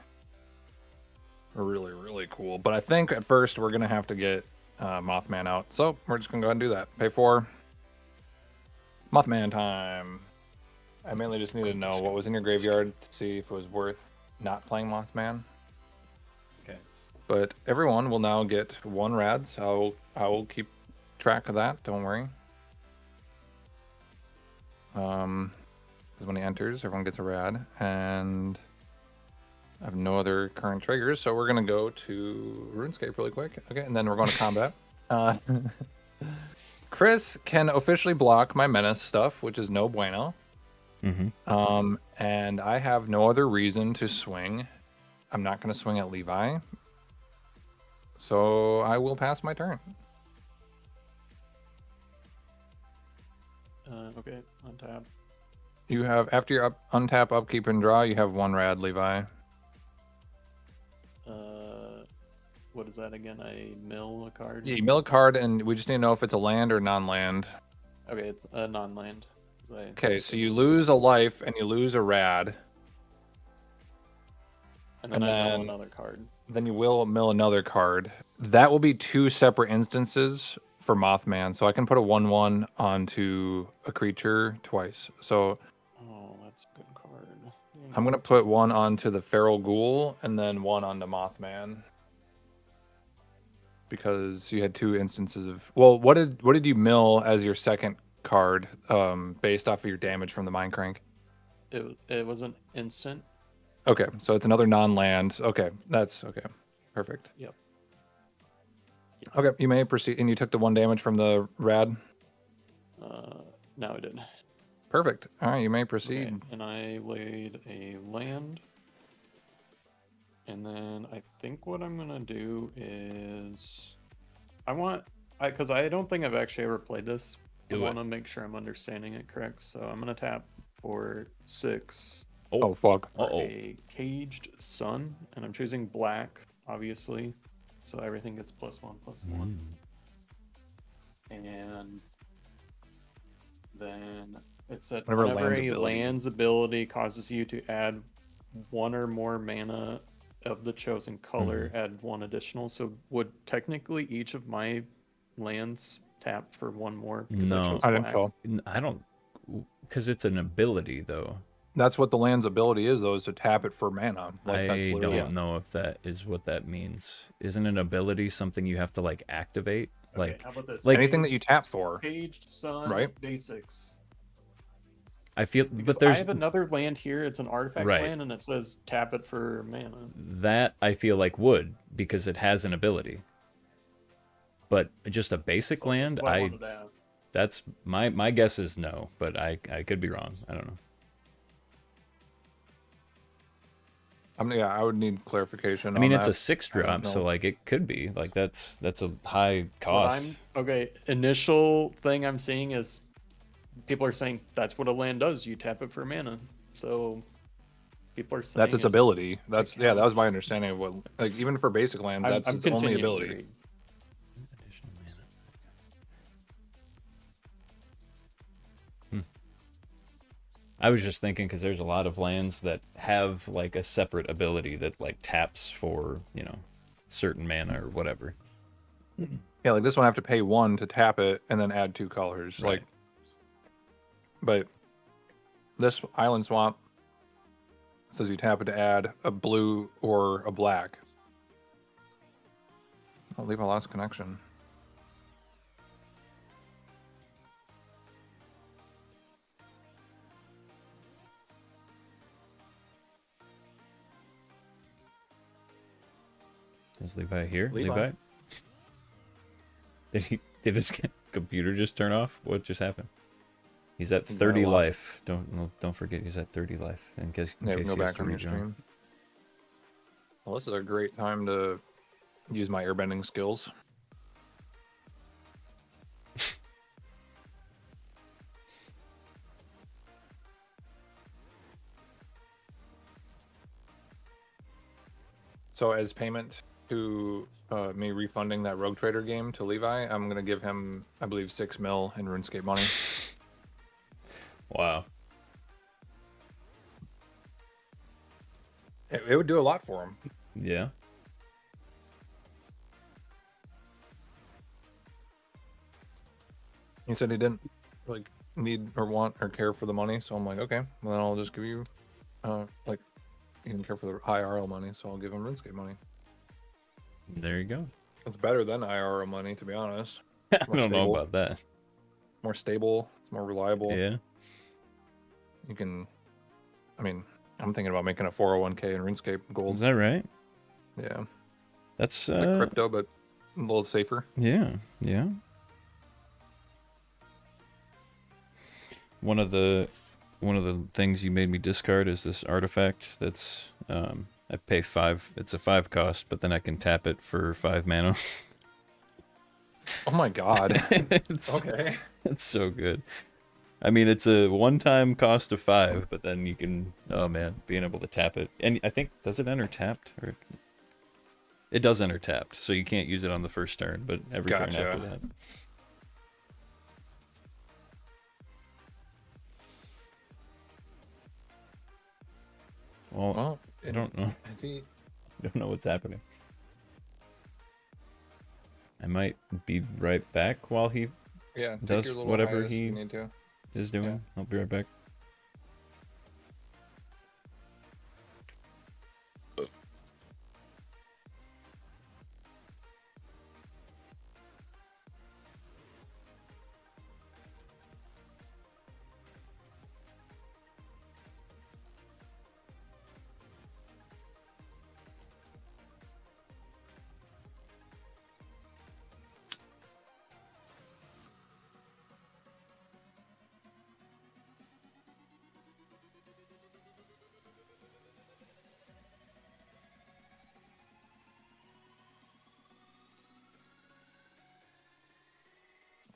really, really cool. But I think at first we're gonna have to get Mothman out. So we're just gonna go ahead and do that. Pay 4. Mothman time. I mainly just need to know what was in your graveyard to see if it was worth not playing Mothman. Okay. But everyone will now get 1 rad, so I will keep track of that. Don't worry. Because when he enters, everyone gets a rad, and I have no other current triggers, so we're gonna go to RuneScape really quick. Okay, and then we're going to combat. Chris can officially block my menace stuff, which is no bueno. Mm-hmm. And I have no other reason to swing. I'm not going to swing at Levi. So I will pass my turn. Okay, untap. You have, after your untap, upkeep, and draw, you have 1 rad, Levi. What is that again? I mill a card? Yeah, you mill a card, and we just need to know if it's a land or non-land. Okay, it's a non-land. Okay, so you lose a life, and you lose a rad. And then and I mill then- another card. Then you will mill another card. That will be 2 separate instances for Mothman. So I can put a 1/1 onto a creature twice. So Oh, that's a good card. I'm going to put 1 onto the Feral Ghoul and then 1 onto Mothman. Because you had 2 instances of... Well, what did you mill as your second card based off of your damage from the Mind Crank? It was an instant. Okay, so it's another non-land. Okay, that's okay. Perfect. Yep. Okay, you may proceed. And you took the 1 damage from the rad? No, I did. Perfect. All right, you may proceed. Okay, and I laid a land. And then I think what I'm gonna do is because I don't think I've actually ever played this. I want to make sure I'm understanding it correct. So I'm gonna tap for 6 Oh, fuck. for a caged sun, and I'm choosing black, obviously. So everything gets +1/+1. And then it said Whenever a whenever land's a ability- land's ability causes you to add 1 or more mana of the chosen color, add 1 additional. So would technically each of my lands tap for 1 more because I No. chose I didn't black? kill. I don't, because it's an ability though. That's what the land's ability is, though, is to tap it for mana. Like, that's I literally don't know if that is what that means. Isn't an ability something you have to like activate? Okay, Like, how about this? like Anything that you tap for, Caged Sun, right? day 6. I feel, Because but I there's have another land here. It's an artifact right land, and it says tap it for mana. that I feel like would because it has an ability. But just a basic Well, that's land, what I wanted to ask. that's my guess is no, but I could be wrong. I don't know. Yeah, I would need clarification I mean, on it's that. a 6 I don't drop, so know. like it could be like that's a high What cost. I'm okay. Initial thing I'm seeing is people are saying that's what a land does. You tap it for mana. So people are saying That's its it ability. That's that was counts. my understanding of what, like, even for basic lands, that's I'm its only continuing to ability. read. Additional mana. I was just thinking because there's a lot of lands that have like a separate ability that like taps for, certain mana or whatever. Yeah, like this one I have to pay 1 to tap it and then add 2 colors. Right. Like, but this Island Swamp says you tap it to add a blue or a black. I'll leave a lost connection. Is Levi here? Levi. Did his computer just turn off? What just happened? He's at He got 30 lost. life. Don't forget he's at 30 life in case Yeah, case go he has back to on your rejoin. stream. Well, this is a great time to use my airbending skills. So as payment to me refunding that Rogue Trader game to Levi, I'm going to give him, I believe, 6 mil in RuneScape money. Wow. It would do a lot for him. Yeah. He said he didn't like need or want or care for the money, so I'm like, okay, well then I'll just give you, like, he didn't care for the IRL money, so I'll give him RuneScape money. There you go. It's better than IRL money, to be honest. I More don't know stable. about that. More stable. It's more reliable. Yeah. You can, I mean, I'm thinking about making a 401k in RuneScape Gold. Is that right? Yeah, That's it's like crypto, but a little safer. yeah. Yeah. One of the things you made me discard is this artifact that's I pay 5, it's a 5 cost, but then I can tap it for 5 mana. Oh my god. it's, Okay. it's so good. I mean, it's a one-time cost of 5, but then you can, oh man, being able to tap it. And I think, does it enter tapped? Or it does enter tapped, so you can't use it on the first turn, but every turn Gotcha. after that. Well, I don't know. Is he? I don't know what's happening. I might be right back while he Yeah. Take does your little whatever hiatus if he you need to. is doing. Yeah. I'll be right back.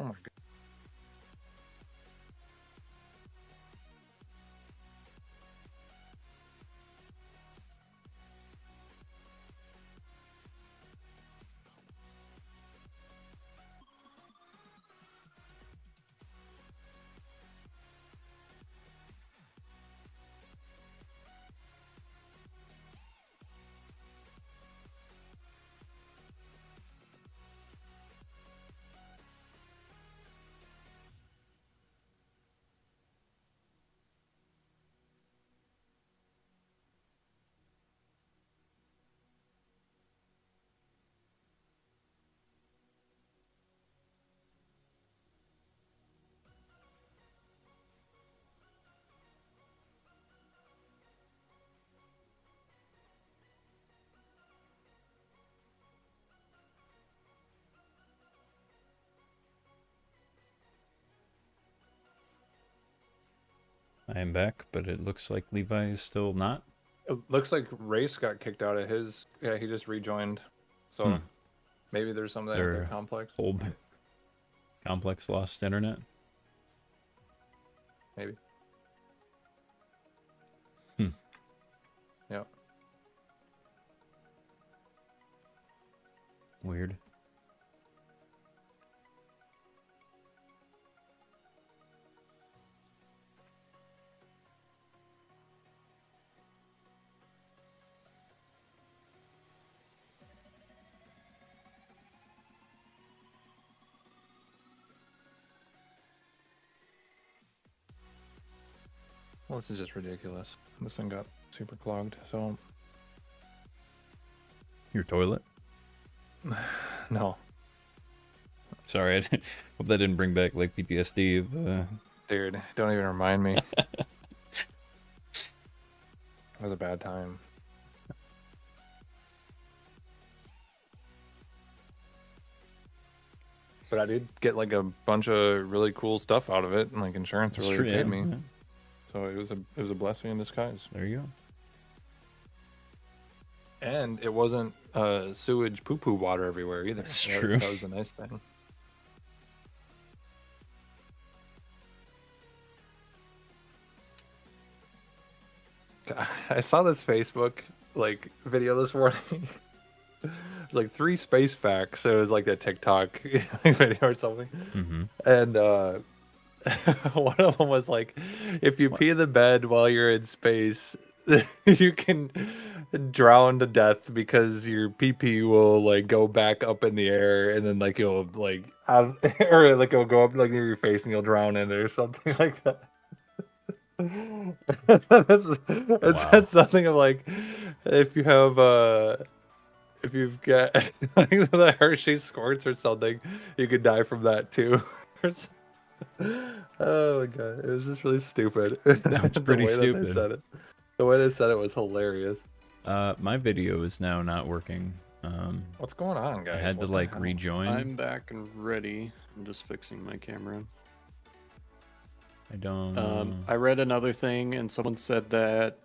Oh my god. I am back, but it looks like Levi is still not. It looks like Race got kicked out of his. Yeah, he just rejoined. So maybe there's something at their complex. Whole complex lost internet. Maybe. Yep. Weird. Well, this is just ridiculous. This thing got super clogged, so... Your toilet? No. Sorry, I hope that didn't bring back like PTSD of... Dude, don't even remind me. It was a bad time. But I did get like a bunch of really cool stuff out of it, and like insurance really paid me. Yeah. So it was a blessing in disguise. There you go. And it wasn't sewage poo-poo water everywhere either. That's true. That was a nice thing. I saw this Facebook like video this morning. It was like 3 space facts. So it was like that TikTok video or something. Mm-hmm. And one of them was like, if you pee in the bed while you're in space, you can drown to death because your pee pee will like go back up in the air, and then like you'll like or like it'll go up like near your face and you'll drown in it or something like that. It said something of like, if you have if you've got like the Hershey squirts or something, you could die from that too. Oh my god, it was just really stupid. That's pretty stupid. That they said it. The way they said it was hilarious. My video is now not working. What's going on, guys? I had to like rejoin. I'm back and ready. I'm just fixing my camera. I don't. I read another thing, and someone said that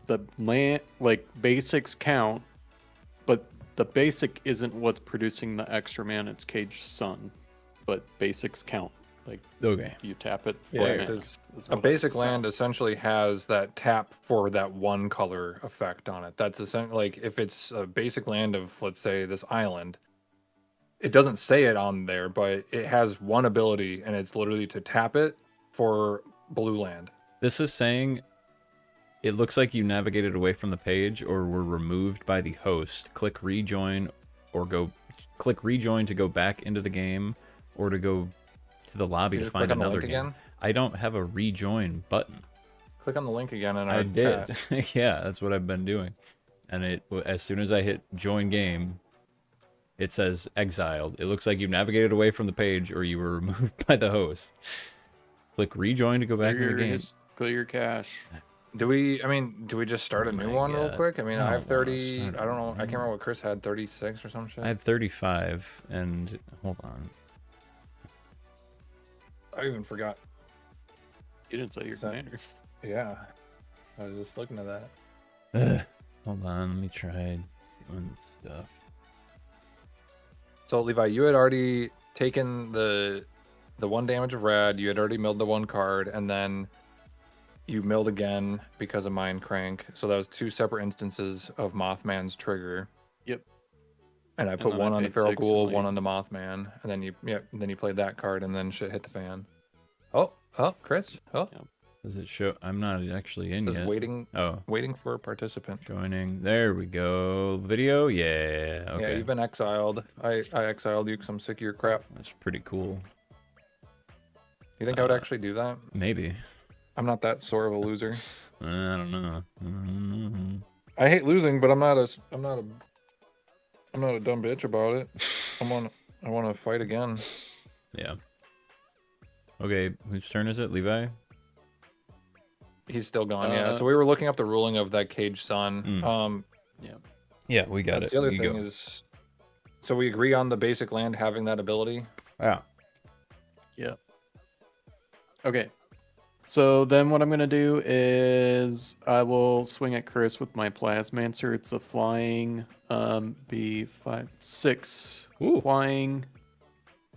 the land like basics count, but the basic isn't what's producing the extra mana. It's Cage Sun, but basics count. Like Okay. you tap it. For Yeah, a mana. because That's a what basic I land found. essentially has that tap for that one color effect on it. That's essentially like if it's a basic land of, let's say, this island, it doesn't say it on there, but it has one ability, and it's literally to tap it for blue land. This is saying it looks like you navigated away from the page or were removed by the host. Click rejoin to go back into the game, or to go to the lobby You to just find click on the another link game. again? I don't have a rejoin button. Click on the link again in I our did. chat. Yeah, that's what I've been doing. And it, as soon as I hit join game, it says exiled. It looks like you navigated away from the page or you were removed by the host. Click rejoin to go back in the game. Clear your cache. Do we just start a Oh new my one real God. quick? I mean, I I don't have 30, wanna start I don't know, I a can't new remember what Chris had, 36 or some shit. I had 35, and hold on. I even forgot. You didn't say your Is that- commander. Yeah. I was just looking at that. Ugh. Hold on, let me try doing stuff. So Levi, you had already taken the 1 damage of rad, you had already milled the 1 card, and then you milled again because of Mind Crank. So that was 2 separate instances of Mothman's trigger. Yep. And I put then one I on the paid Feral 6 Ghoul, and one like- on the Mothman, and then you played that card, and then shit hit the fan. Oh, Chris. Oh, Yep. Does it show? I'm not actually in it says yet. waiting for a participant. Joining. There we go. Video? Yeah. Okay. Yeah, you've been exiled. I exiled you because I'm sick of your crap. That's pretty cool. You think I would actually do that? Maybe. I'm not that sore of a loser. I don't know. I hate losing, but I'm not a dumb bitch about it. I want to fight again. Yeah. Okay, whose turn is it? Levi? He's still gone, yeah. So we were looking up the ruling of that Cage Sun. Yeah. Yeah, we got That's it. the other You thing go. is, so we agree on the basic land having that ability. Yeah. Yeah. Okay. So then what I'm gonna do is I will swing at Chris with my Plasmancer. It's a flying be 5/6 Ooh. flying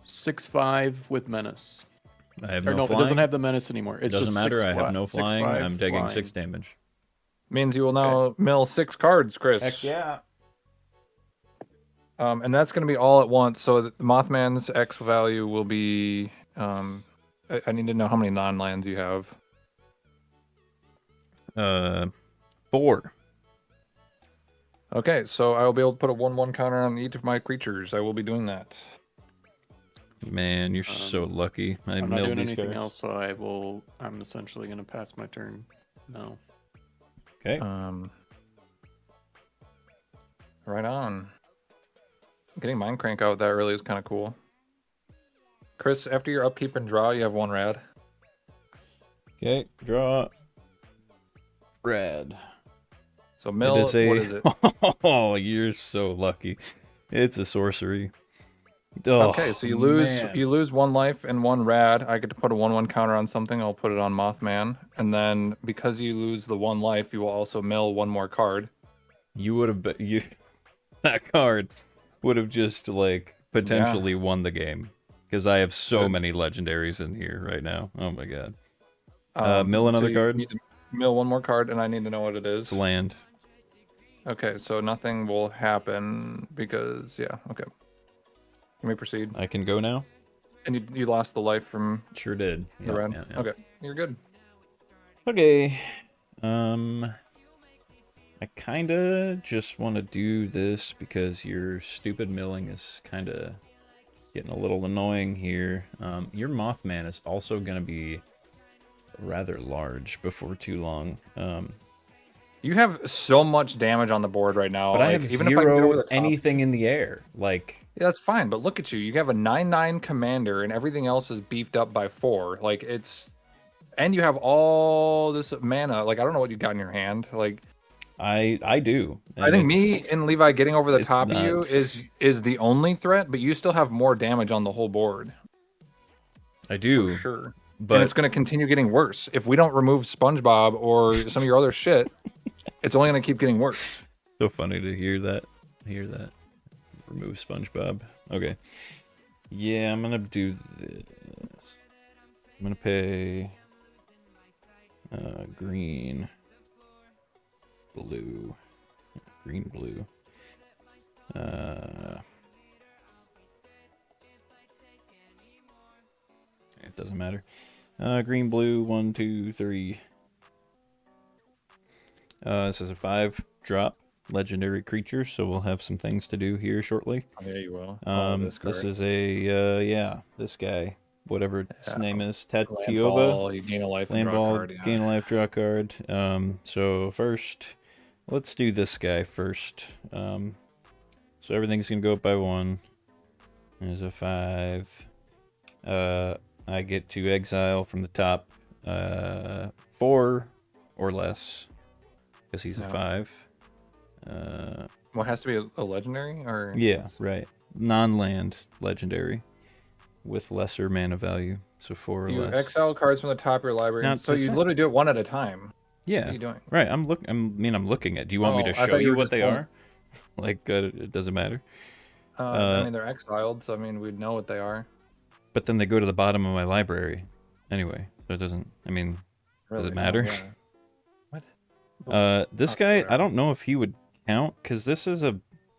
6/5 with menace. I have Or no no, it flying. doesn't have the menace anymore. It's Doesn't just matter. I have no flying. 6/5 I'm taking flying. 6 damage. Means you will now mill 6 cards, Chris. Heck yeah. And that's going to be all at once. So the Mothman's X value will be. I need to know how many non-lands you have. 4. Okay, so I will be able to put a 1/1 counter on each of my creatures. I will be doing that. Man, you're so lucky. I I'm not milled doing these anything cards. else, so I'm essentially gonna pass my turn. No. Okay. Right on. Getting Mind Crank out that early is kind of cool. Chris, after your upkeep and draw, you have 1 rad. Okay, draw. Red. So mill, It is a... what is it? Oh, you're so lucky. It's a sorcery. Oh, Okay, so you lose man. you lose 1 life and 1 rad. I get to put a 1/1 counter on something. I'll put it on Mothman, and then because you lose the 1 life, you will also mill 1 more card. You would have you that card would have just like potentially won the game because I have so many legendaries in here right now. Oh my god. Mill another so you card. need to mill 1 more card, and I need to know what it is. It's land. Okay, so nothing will happen because okay. Let me proceed. I can go now. And you lost the life from Sure did. the Yep, red. yep, yep. Okay, you're good. Okay. I kind of just want to do this because your stupid milling is kind of getting a little annoying here. Your Mothman is also going to be rather large before too long. You have so much damage on the board right now. But I have even if I can get over zero the top, anything in the air. Like, yeah, that's fine. But look at you. You have a 9/9 commander, and everything else is beefed up by 4. Like and you have all this mana. Like I don't know what you got in your hand. Like I do. I think me and Levi getting over the it's top of not- you is the only threat, but you still have more damage on the whole board. I do. For sure. But And it's going to continue getting worse. If we don't remove SpongeBob or some of your other shit, it's only going to keep getting worse. so funny to hear that. Remove SpongeBob. Okay. Yeah, I'm gonna do this. I'm gonna pay green, blue, green, blue. It doesn't matter. Green, blue, 1, 2, 3. This is a 5-drop legendary creature, so we'll have some things to do here shortly. Yeah, you will. This is a this guy, whatever its name is, Tatioba. Landfall, you gain a life and draw a Landfall, card. Yeah. gain a life, draw a card. So first, let's do this guy first. So everything's gonna go up by 1. There's a 5. I get to exile from the top 4 or less, because he's a 5. Well, it has to be a legendary, or Yeah, right. Non-land legendary with lesser mana value, so 4 or you less. exile cards from the top of your library. Now, So does you that- literally do it one at a time. Yeah, What are you doing? right. I'm looking at. Do you want me Oh, to I show thought you you were what just they pulling- are? Like, it doesn't matter. I mean, they're exiled, so I mean, we'd know what they are. But then they go to the bottom of my library, anyway. So it doesn't. I mean, does it Really? matter? Yeah. What? This guy, I don't know if he would count, because this is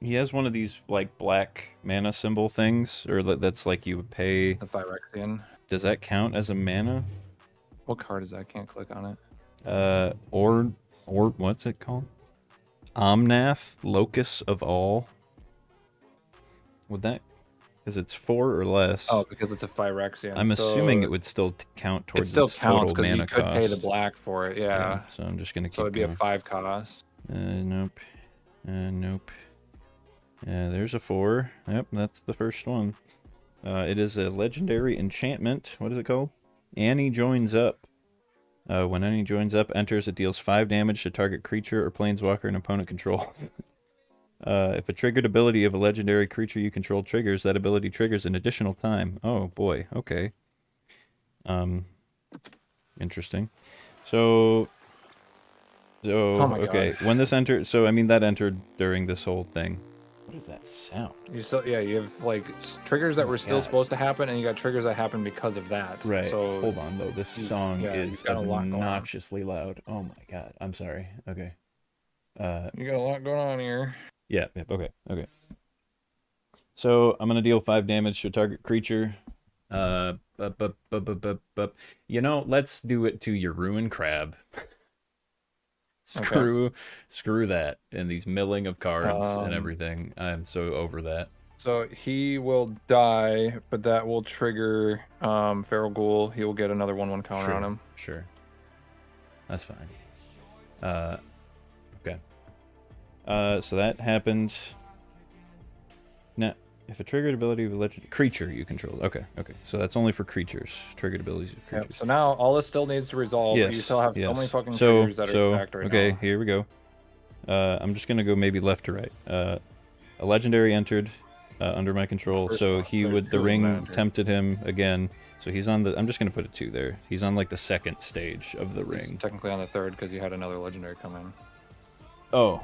he has one of these like black mana symbol things, or that's like you would pay. The Phyrexian. Does that count as a mana? What card is that? I can't click on it. Or what's it called? Omnath, Locus of All. Would that? Because it's 4 or less. Oh, because it's a Phyrexian. I'm so assuming it would still count It towards still its counts total because mana you could cost. pay the black for it. Yeah. So I'm just gonna keep So it'd be a going. 5 cost. Nope. Nope. Yeah, there's a 4. Yep, that's the first one. It is a legendary enchantment. What is it called? Annie joins up. When Annie joins up, enters, it deals 5 damage to target creature or planeswalker an opponent controls. If a triggered ability of a legendary creature you control triggers, that ability triggers an additional time. Oh boy, okay. Interesting. So, Oh my okay. God. When this entered, so I mean that entered during this whole thing. What is that sound? You still, yeah, you have like triggers that were still God. supposed to happen, and you got triggers that happened because of that. Right. So Hold on though. This song yeah, is you've got a lot going on. obnoxiously loud. Oh my God. I'm sorry. Okay. You got a lot going on here. Yeah. Yep. Okay. Okay. So I'm gonna deal 5 damage to a target creature. You know, let's do it to your ruin crab. Screw that and these milling of cards and everything. I'm so over that. So he will die, but that will trigger Feral Ghoul. He will get another 1/1 counter on him. Sure. That's fine. Okay. So that happened. Now, if a triggered ability of a legend creature you control. Okay, okay. So that's only for creatures. Triggered abilities of creatures. Yep. So now all this still needs to resolve. Yes, But you still have yes. so many fucking triggers that are stacked right okay, now. here we go. I'm just gonna go maybe left to right. A legendary entered under my control, so he would. The ring tempted him again. So he's on the. I'm just gonna put a 2 there. He's on like the 2nd stage of the ring. Technically on the 3rd because you had another legendary come in. Oh.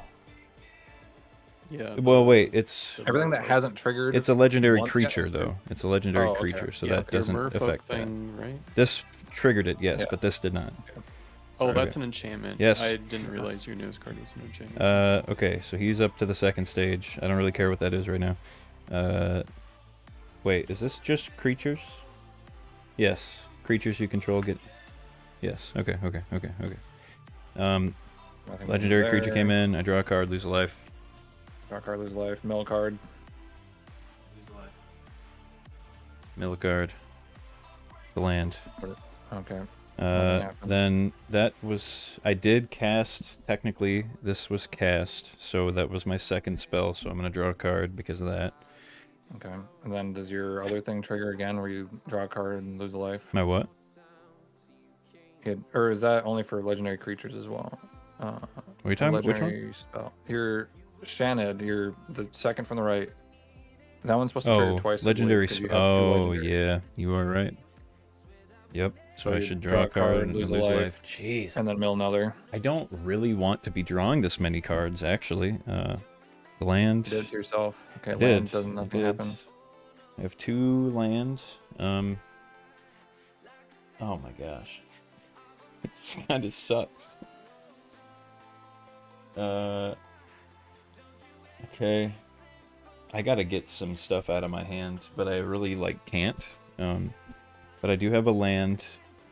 Yeah. Well, wait. It's Everything that hasn't triggered. It's a legendary once creature yet? though. It's a legendary Oh, okay. creature, so Yeah, that your doesn't merfolk affect thing, that. right? This triggered it, yes, Yeah. but this did not. Oh, Sorry. that's an enchantment. Yes. I didn't realize your newest card was an enchantment. Okay, so he's up to the 2nd stage. I don't really care what that is right now. Wait, is this just creatures? Yes, creatures you control get. Yes. Okay. Okay. Okay. Okay. Legendary creature came in. I draw a card, lose a life. Draw a card, lose life. Mill card. Mill a card. The land. Okay. Then that was I did cast. Technically, this was cast, so that was my 2nd spell. So I'm gonna draw a card because of that. Okay. And then does your other thing trigger again, where you draw a card and lose a life? My what? Or is that only for legendary creatures as well? What are you talking about? Which one? Legendary spell. Your Shanad, the 2nd from the right. That one's supposed to trigger twice. Legendary. I believe, 'cause you have 2 Oh legendary. yeah, you are right. Yep. So I you should draw a card and lose a life. Jeez. And then mill another. I don't really want to be drawing this many cards, actually. The land. You did it to yourself. Okay, I land did. doesn't, nothing I did. happens. I have 2 lands. Oh my gosh. This kind of sucks. Okay. I gotta get some stuff out of my hand, but I really can't. But I do have a land,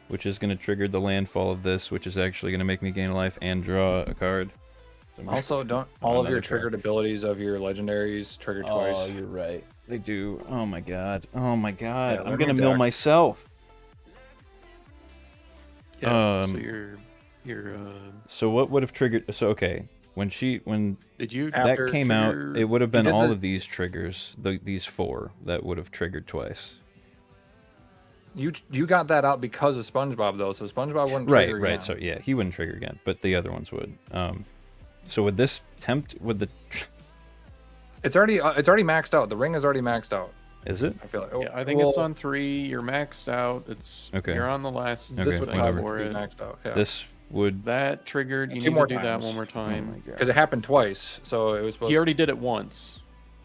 which is gonna trigger the landfall of this, which is actually gonna make me gain a life and draw a card. So Also, don't all of your triggered abilities of your legendaries trigger twice. Oh, you're right. They do. Oh my god. Oh my god. Yeah, I'm learn gonna your mill deck. myself. Yeah. So um, your So what would have triggered? So okay, when did you After that came out, trigger- it would have been did all the- of these triggers, these 4 that would have triggered twice. You got that out because of SpongeBob though, so SpongeBob wouldn't Right, trigger right. again. So yeah, he wouldn't trigger again, but the other ones would. So would this tempt? Would the? It's already maxed out. The ring is already maxed out. Is it? I feel like. Yeah, I think it's on 3. You're maxed out. It's Okay. You're on the last. Okay, This would thing whatever. for be it. maxed out. Yeah. This would. That triggered. You Two need more to do times. that one more Oh my time. god. Because it happened twice, so it was supposed. He already did it once.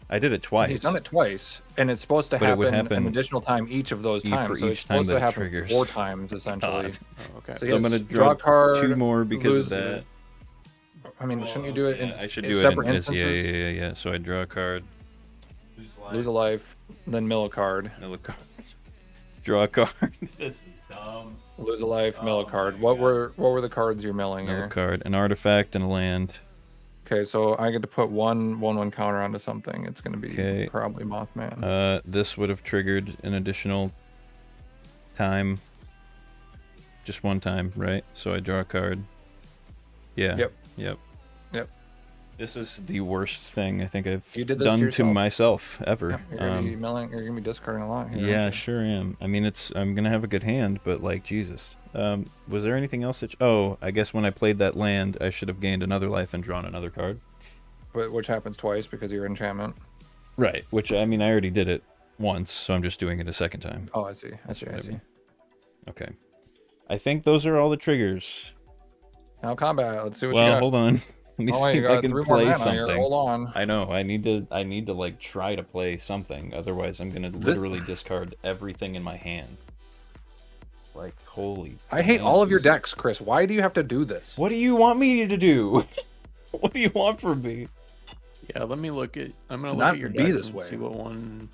I did it twice. He's done it twice, and it's supposed to But it would happen an happen additional time each of those for times. So it's each time supposed to that it happen triggers. 4 times essentially. God. Oh, okay. So So you I'm gonna just draw a card, 2 more because lose of that. I mean, shouldn't you do it in, I should in do it separate in instances? yeah. So I draw a card. Lose a life, then mill a card. Mill a card. Draw a card. This is dumb. Lose a life, mill a card. What were the cards you're milling Mill a here? card. An artifact and a land. Okay, so I get to put one counter onto something. It's gonna be Okay. probably Mothman. This would have triggered an additional time. Just one time, right? So I draw a card. Yeah. Yep. Yep. Yep. This is the worst thing I think I've You did this to done to yourself. myself ever. Yeah, you're gonna be milling. You're gonna be discarding a lot here. Yeah, aren't you? sure am. I mean, I'm gonna have a good hand, but Jesus. Was there anything else that? Oh, I guess when I played that land, I should have gained another life and drawn another card. Which happens twice because of your enchantment. Right. Which I mean, I already did it once, so I'm just doing it a second time. Oh, I see. I see. Okay. I think those are all the triggers. Now combat. Let's see what you Well, got. hold on. Let me Oh, see you if I got can 3 more play mana here. something. Hold on. I know. I need to like try to play something. Otherwise, I'm gonna literally discard everything in my hand. Like, holy. I hate all of your bananas. decks, Chris. Why do you have to do this? What do you want me to do? What do you want from me? Yeah, let me look at. I'm gonna look Not at your be decks this and way. see what one.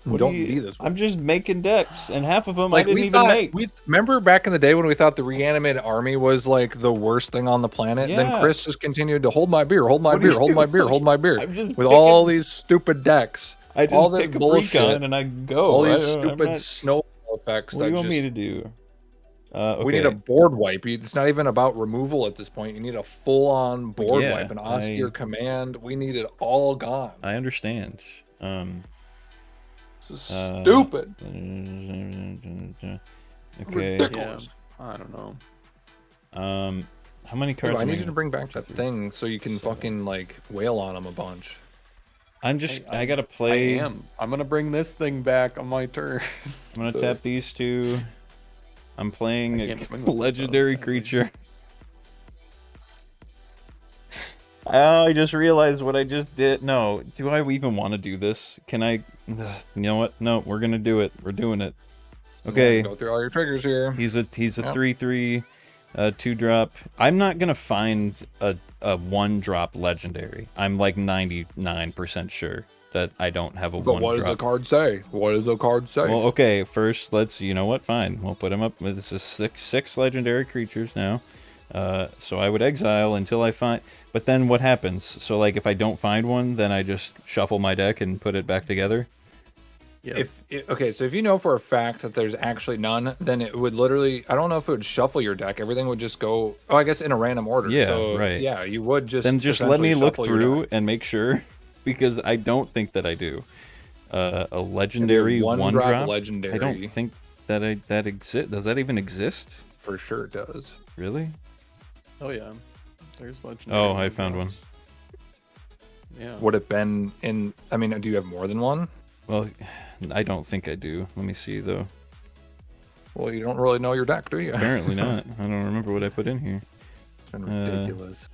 What Don't do you, be this way. I'm just making decks, and half of them I Like didn't we even thought, make. we remember back in the day when we thought the reanimated army was like the worst thing on the planet. Then Yeah. Chris just continued to hold my beer, hold my What do beer, hold my you- beer, hold my beer, I'm just with picking- all these stupid decks, I just all this pick a bullshit, recon and I go. all these I'm stupid not- snowball effects. What do that you want me just- to do? Okay. We need a board wipe. It's not even about removal at this point. You need a full-on board yeah, wipe, an austere command. We need it all gone. I understand. This is stupid. Okay. Ridiculous. Yeah, I don't know. How many Hey, cards? I am need you to gonna- bring back that thing so you can fucking like wail on them a bunch. I'm just. Hey, I gotta play. I'm gonna bring this thing back on my turn. I'm gonna tap these two. I'm playing I a can't swing with both, legendary sadly. creature. Oh, I just realized what I just did. No, do I even want to do this? Can I? You know what? No, we're gonna do it. We're doing it. Okay. Go through all your triggers here. He's a Yep. 3/3, 2-drop. I'm not gonna find a 1-drop legendary. I'm like 99% sure that I don't have a But 1-drop. what does the card say? What does the card say? Well, okay. First, let's. You know what? Fine. We'll put him up. This is six legendary creatures now. So I would exile until I find. But then what happens? So like, if I don't find one, then I just shuffle my deck and put it back together. Yeah. Okay, so if you know for a fact that there's actually none, then it would literally, I don't know if it would shuffle your deck. Everything would just go, oh, I guess in a random order. Yeah, so, right. Yeah, you would just Then just let me essentially look shuffle your through deck. and make sure, because I don't think that I do. A legendary one one drop drop. legendary. I don't think that that exists. Does that even exist? For sure it does. Really? Oh yeah. There's legendary. Oh, I found one. drops. Yeah. Would it been in, I mean, do you have more than one? Well, I don't think I do. Let me see though. Well, you don't really know your deck, do you? Apparently not. I don't remember what I put in here. It's been ridiculous.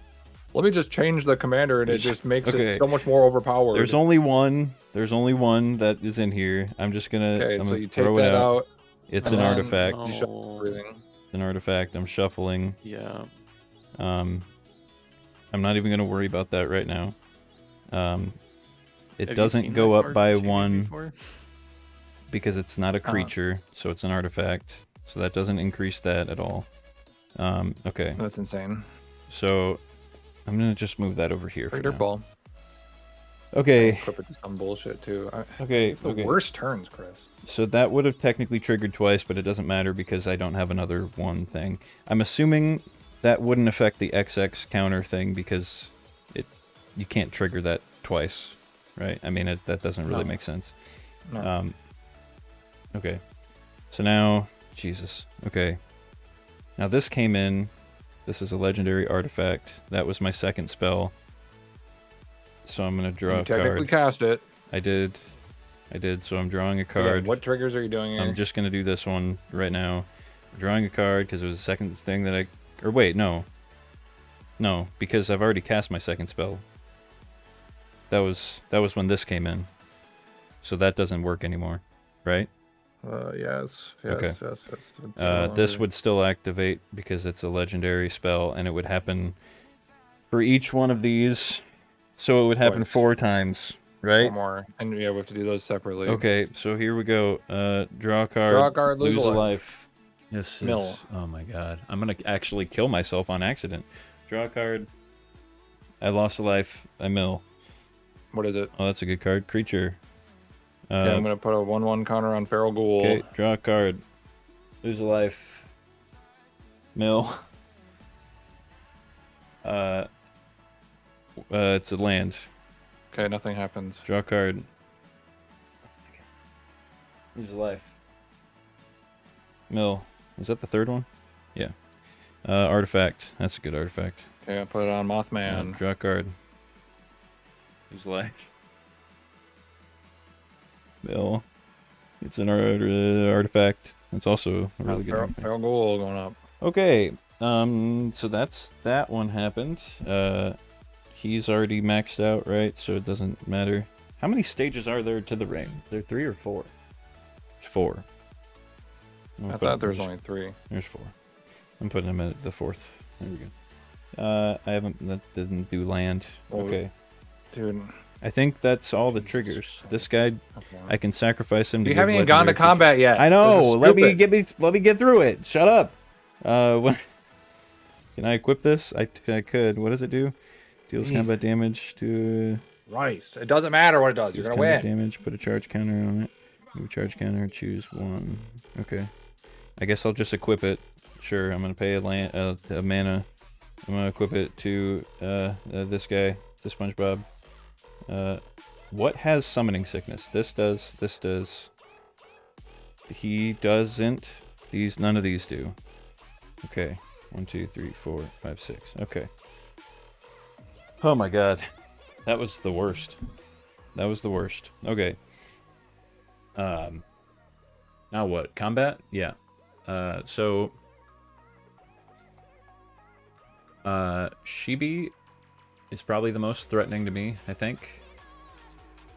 Let me just change the commander and it just makes Okay. it so much more overpowered. There's only one. There's only one that is in here. I'm just gonna. Okay, I'm so gonna you take throw it that out. out. It's and an then- artifact. You shuffle everything. It's an artifact. I'm shuffling. Yeah. I'm not even gonna worry about that right now. It Have you doesn't seen go that up card by in TV 1 before? because it's not a creature, so it's an artifact. So that doesn't increase that at all. Okay, That's insane. so I'm gonna just move that over here for Raider now. ball. Okay, Equip it to some bullshit too. okay, It's the okay. worst turns, Chris. So that would have technically triggered twice, but it doesn't matter because I don't have another one thing. I'm assuming that wouldn't affect the XX counter thing because you can't trigger that twice, right? I mean, that doesn't really No. make sense. No. Okay. So now, Jesus. Okay. Now this came in. This is a legendary artifact. That was my second spell. So I'm going to draw You a technically card. cast it. I did. So I'm drawing a Okay, card. what triggers are you doing here? I'm just going to do this one right now. I'm drawing a card because it was the second thing that I... Or wait, no. No, because I've already cast my second spell. That was when this came in. So that doesn't work anymore, right? Yes. Okay. Yes. This would still activate because it's a legendary spell, and it would happen for each one of these. So it would happen Twice. 4 times, One right? more, and yeah, we have to do those separately. Okay, so here we go. Draw a card. Draw a card, lose a life. This is... Mill. Oh my god. I'm gonna actually kill myself on accident. Draw a card. I lost a life. I mill. What is it? Oh, that's a good card. Creature. Yeah, I'm gonna put a 1/1 counter on Feral Ghoul. Okay, draw a card. Lose a life. Mill. It's a land. Okay, nothing happens. Draw a card. Lose a life. Mill. Was that the third one? Yeah. Artifact. That's a good artifact. Okay, I put it on Mothman. Draw a card. Lose a life. Mill. It's an artifact. It's also a really good artifact. Feral Ghoul going up. Okay, so that's that one happened. He's already maxed out, right? So it doesn't matter. How many stages are there to the ring? There 3 or 4? There's 4. I thought there was only 3. There's 4. I'm putting him at the 4th. There we go. I haven't. That didn't do land. Okay, dude. I think that's all the triggers. This guy, Okay. I can sacrifice him. You haven't even gone to combat yet. I know. Let me get through it. Shut up. When, can I equip this? I could. What does it do? Deals combat damage to. Christ. It doesn't matter what it does. You're gonna win. Damage. Put a charge counter on it. Move charge counter. Choose 1. Okay. I guess I'll just equip it. Sure. I'm gonna pay a mana. I'm gonna equip it to this guy, the SpongeBob. What has summoning sickness? This does. This does. He doesn't. These. None of these do. Okay. 1, 2, 3, 4, 5, 6. Okay. Oh my god. That was the worst. That was the worst. Okay. Now what? Combat? Yeah. So Shibi is probably the most threatening to me, I think.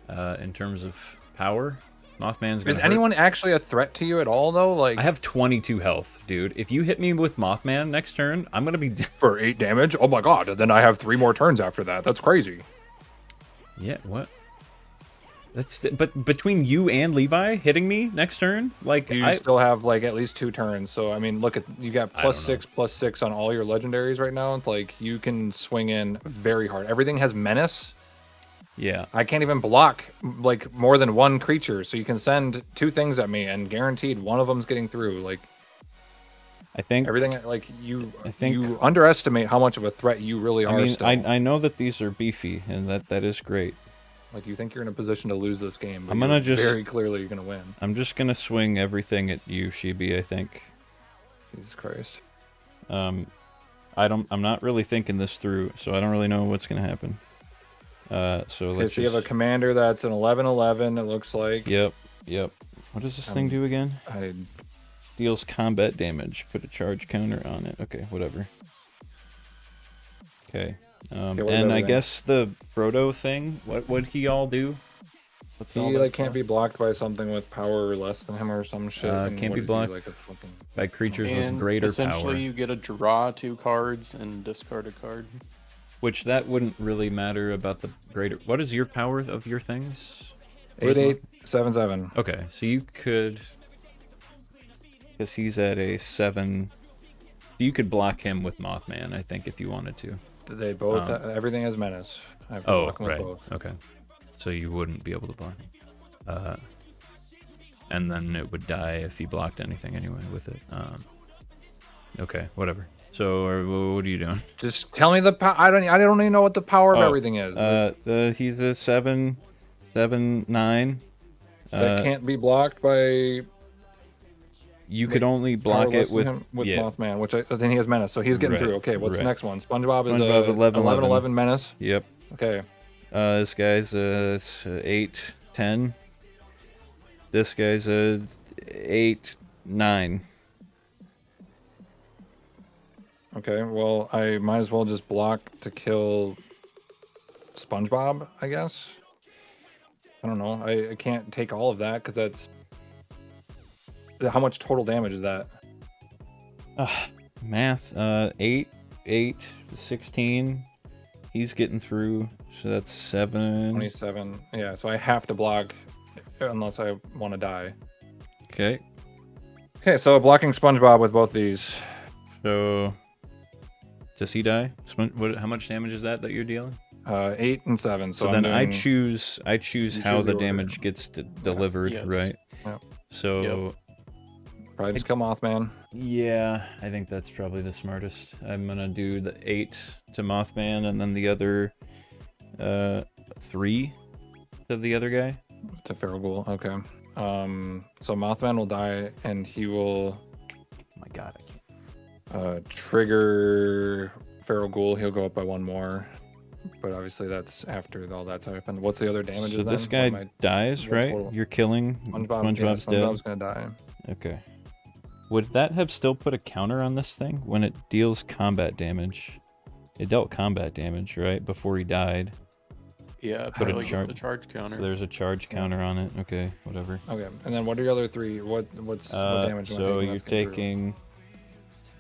In terms of power. Mothman's gonna Is anyone actually a threat to you at all, though? Like, I have 22 health, dude. If you hit me with Mothman next turn, I'm gonna be for 8 damage? Oh my god, and then I have 3 more turns after that. That's crazy. Yeah, what? That's but between you and Levi hitting me next turn, like You still have like at least 2 turns. So I mean, look at you got +6/+6 on all your legendaries right now. It's like you can swing in very hard. Everything has menace. Yeah. I can't even block like more than 1 creature, so you can send 2 things at me and guaranteed one of them's getting through. Like I think everything, like you you underestimate how much of a threat you really are. Still. I know that these are beefy, and that is great. Like you think you're in a position to lose this game, but I'm gonna just very clearly you're gonna win. I'm just gonna swing everything at you, Shibi. I think. Jesus Christ. I'm not really thinking this through, so I don't really know what's gonna happen. So let's. So you have a commander that's an 11/11. It looks like. Yep. What does this thing do again? Deals combat damage. Put a charge counter on it. Okay, whatever. Okay. And I guess the Frodo thing. What would he all do? He like can't be blocked by something with power less than him or some shit. Can't be blocked by creatures with greater essentially power. You get to draw 2 cards and discard a card. Which that wouldn't really matter about the greater. What is your power of your things? 8/8/7/7. Okay, so you could, because he's at a 7. You could block him with Mothman, I think, if you wanted to. They both. Everything has menace. I have to block them with both. Okay. So you wouldn't be able to block him. And then it would die if he blocked anything anyway with it. Okay, whatever. So what are you doing? Just tell me the power. I don't even know what the power of everything is. He's a 7/9. That can't be blocked by. You could only block it with Mothman, which then he has menace, so he's getting through. Okay, what's the next one? SpongeBob is 11/11 menace. Yep. Okay. This guy's a 8/10. This guy's a 8/9. Okay, well, I might as well just block to kill SpongeBob, I guess. I don't know. I can't take all of that because that's. How much total damage is that? Math. 8, 16. He's getting through, so that's 7. 27. Yeah, so I have to block unless I want to die. Okay. Okay, so blocking SpongeBob with both these. So, does he die? How much damage is that you're dealing? 8 and 7. So then I choose how the damage gets delivered, yes. right? Yep. So. Yep. Probably just kill Mothman. Yeah, I think that's probably the smartest. I'm gonna do the 8 to Mothman, and then the other 3 to the other guy. To Feral Ghoul. Okay. So Mothman will die, and he will. Oh my god, I can't. Trigger Feral Ghoul. He'll go up by 1 more. but obviously that's after all that's happened. What's the other damages? So then? this guy dies, what right? total? You're killing SpongeBob, yeah, SpongeBob's dead. SpongeBob's gonna die. Okay. Would that have still put a counter on this thing when it deals combat damage? It dealt combat damage, right? Before he died. Yeah, Put a probably char- get the charge counter. So there's a charge counter on it. Okay, whatever. Okay, and then what are your other three? What damage? am I So taking you're that's getting through? taking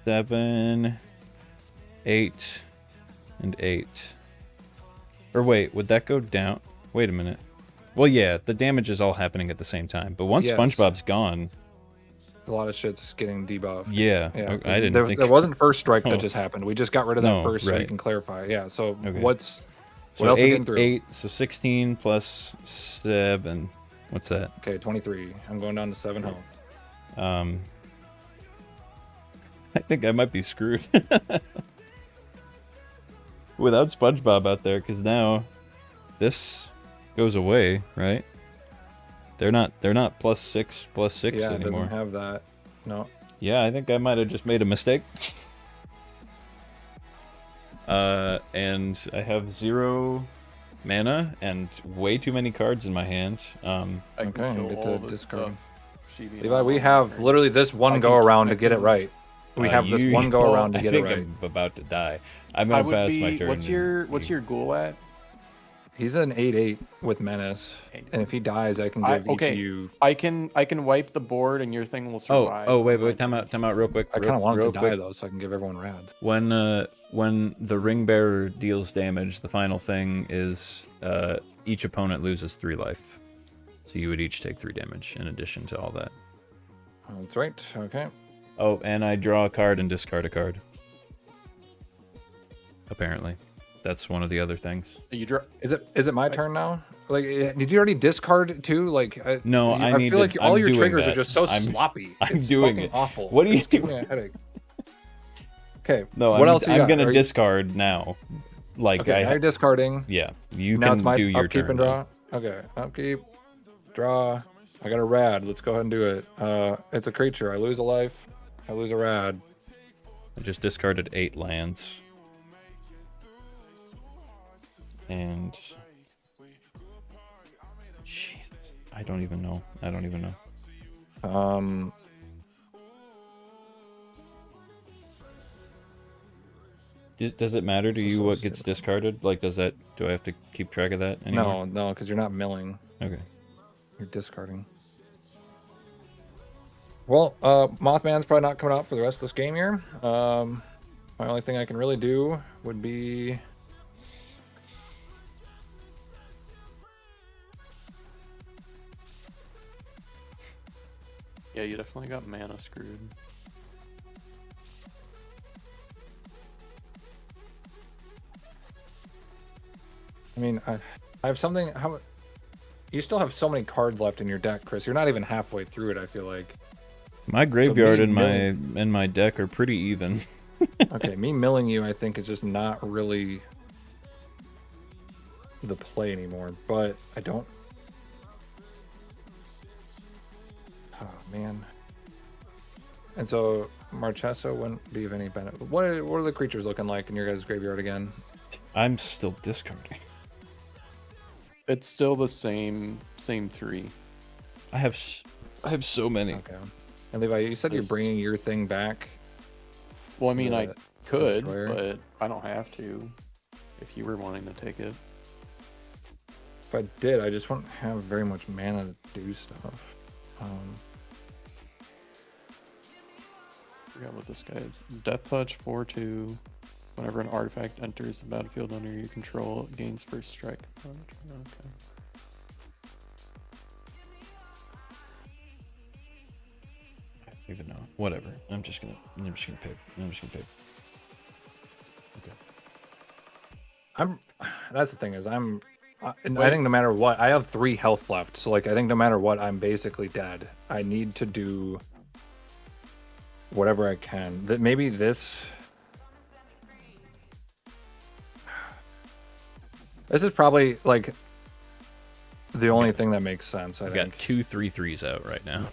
7, 8, and 8. Or wait, would that go down? Wait a minute. Well, yeah, the damage is all happening at the same time. But once Yes. SpongeBob's gone, A lot of shit's getting debuffed. yeah, Yeah, I 'cause didn't there, think. there wasn't first strike Oh. that just happened. We just got rid of that No, first, so you right. can clarify. Yeah. So Okay. what So else is 8, getting through? 8, so 16 plus 7. What's that? Okay, 23. I'm going down to 7 health. I think I might be screwed without SpongeBob out there, because now this goes away, right? They're not +6 Yeah, it anymore. doesn't have that. No. Yeah, I think I might have just made a mistake. And I have 0 mana and way too many cards in my hand. I can Okay, kill get all to this discard. stuff. Sheeting Levi, on we my have turn. literally this one I go can- around I to get it can- right. We have this one go around to I get it think right. I'm about to die. I'm I gonna would pass be. my turn. What's your ghoul at? He's an 8/8 with menace, and if he dies, I can give each okay. of you. I can wipe the board and your thing will survive. Oh, wait, on my time out, turns. real quick. I kind of want him real to quick. die though, so I can give everyone rads. When the ring bearer deals damage, the final thing is each opponent loses 3 life. So you would each take 3 damage in addition to all that. That's right. Okay. Oh, and I draw a card and discard a card. Apparently. That's one of the other things. You draw. Is it my turn now? Like, did you already discard too? Like, No, I feel needed- like all I'm your doing triggers that. are just so I'm- sloppy. I'm It's doing fucking it. awful. What are you It's giving me a headache. Okay. No, what else? I'm gonna Are you- discard now. Like Okay, now I you're discarding. yeah, you Now can it's my do your upkeep turn. and now. draw. Okay, upkeep, draw. I got a rad. Let's go ahead and do it. It's a creature. I lose a life. I lose a rad. I just discarded 8 lands. And shit, I don't even know. Does it matter to This is you so what gets stupid. discarded? Like, do I have to keep track of that anymore? No, because you're not milling. Okay. You're discarding. Well, Mothman's probably not coming out for the rest of this game here. My only thing I can really do would be. Yeah, you definitely got mana screwed. I mean, I have something. How? You still have so many cards left in your deck, Chris. You're not even halfway through it. I feel like. My graveyard me and my deck are pretty even. Okay, me milling you, I think, is just not really the play anymore. But I don't. Oh man. And so Marchesso wouldn't be of any benefit. What are the creatures looking like in your guys' graveyard again? I'm still discarding. It's still the same 3. I have so many. Okay. And Levi, you said you're This- bringing your thing back. Well, I mean, I The could, destroyer? but I don't have to. If you were wanting to take it, If I did, I just wouldn't have very much mana to do stuff. forgot what this guy is. Death Touch 4/2. Whenever an artifact enters the battlefield under your control, it gains first strike. Okay. I don't even know. Whatever. I'm just gonna pay. Okay. That's the thing is I think no matter what, I have 3 health left. So like I think no matter what, I'm basically dead. I need to do whatever I can. That maybe this. This is probably like the only thing that makes sense. I I've think. got 2 3/3s out right now.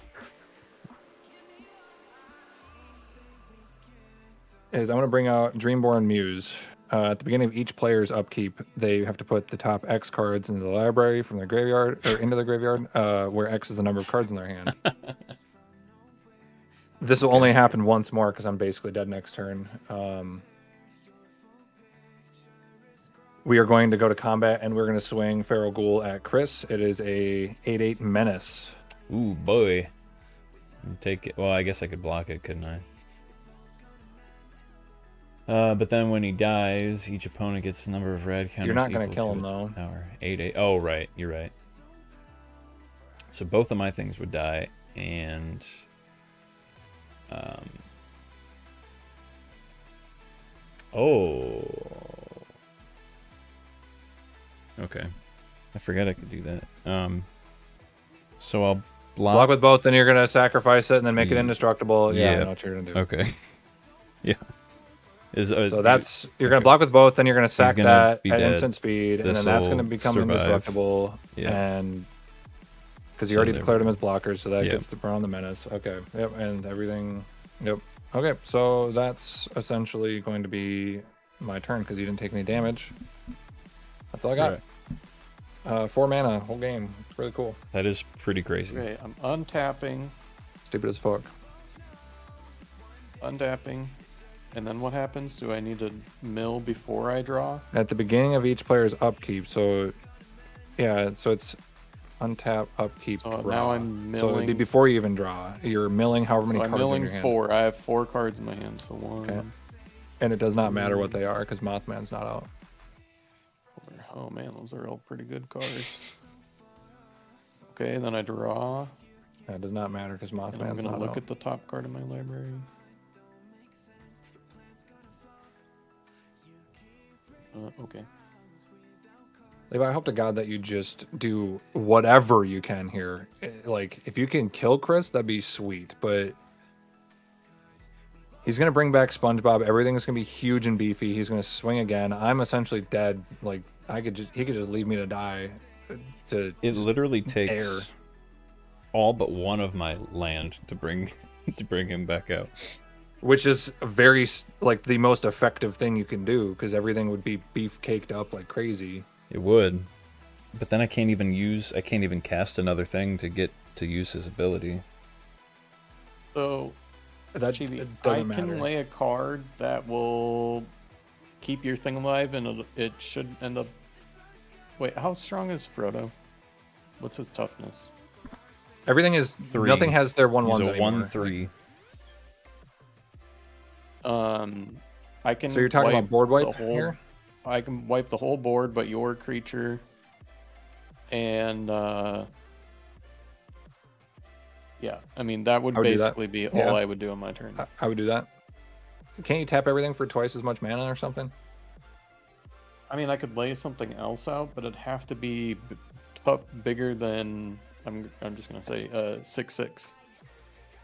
Is I'm gonna bring out Dreamborn Muse. At the beginning of each player's upkeep, they have to put the top X cards into the library from their graveyard or into their graveyard, where X is the number of cards in their hand. This will Okay. only happen once more because I'm basically dead next turn. We are going to go to combat and we're going to swing Feral Ghoul at Chris. It is a 8/8 menace. Ooh, boy. Take it. Well, I guess I could block it, couldn't I? But then when he dies, each opponent gets the number of red counters. You're not going equal to kill to him, its though. Power. 8/8. Oh, right. You're right. So both of my things would die, and oh, okay. I forgot I could do that. So I'll Block with both, then you're going to sacrifice it and then make it Yeah. indestructible. Yeah, I Yeah. know what you're going to do. Okay. Yeah. So that's you're going to block with both, then you're going to sack gonna that be at dead. instant speed, and then that's going to This'll become survive. indestructible. Yeah. And because you So already there declared we him as blockers, so that Yep. gets the burn on the menace. Okay. Yep. And everything. Yep. Okay. So that's essentially going to be my turn because you didn't take any damage. That's all I got. Right. 4 mana, whole game. It's really cool. That is pretty crazy. Okay, I'm untapping, Stupid as fuck. untapping, and then what happens? Do I need to mill before I draw? At the beginning of each player's upkeep, so yeah, so it's untap, upkeep, So draw. now I'm So it'd be milling. before you even draw. You're milling however many So I'm cards in milling your hand. 4. I have 4 cards in my hand, so 1. Okay. And it does not matter what they are because Mothman's not out. Oh man, those are all pretty good cards. Okay, then I draw, That does not matter because and I'm Mothman's gonna not look out. at the top card of my library. Okay. Levi, I hope to God that you just do whatever you can here. Like, if you can kill Chris, that'd be sweet. But he's gonna bring back SpongeBob. Everything's gonna be huge and beefy. He's gonna swing again. I'm essentially dead. Like, he could just leave me to die. To It literally takes air. all but one of my land to bring him back out. Which is very like the most effective thing you can do because everything would be beef caked up like crazy. It would, but then I can't even cast another thing to get to use his ability. So, That Chibi, it I doesn't can matter. lay a card that will keep your thing alive, and it should end up. Wait, how strong is Frodo? What's his toughness? Everything is 3. nothing has their He's 1/1s a anymore. 1/3. I can. So you're talking wipe about board wipe the whole, here? I can wipe the whole board, but your creature, and yeah, I mean that would I would do that. basically be Yeah. all I would do on my turn. I would do that. Can't you tap everything for twice as much mana or something? I mean, I could lay something else out, but it'd have to be bigger than I'm just gonna say 6/6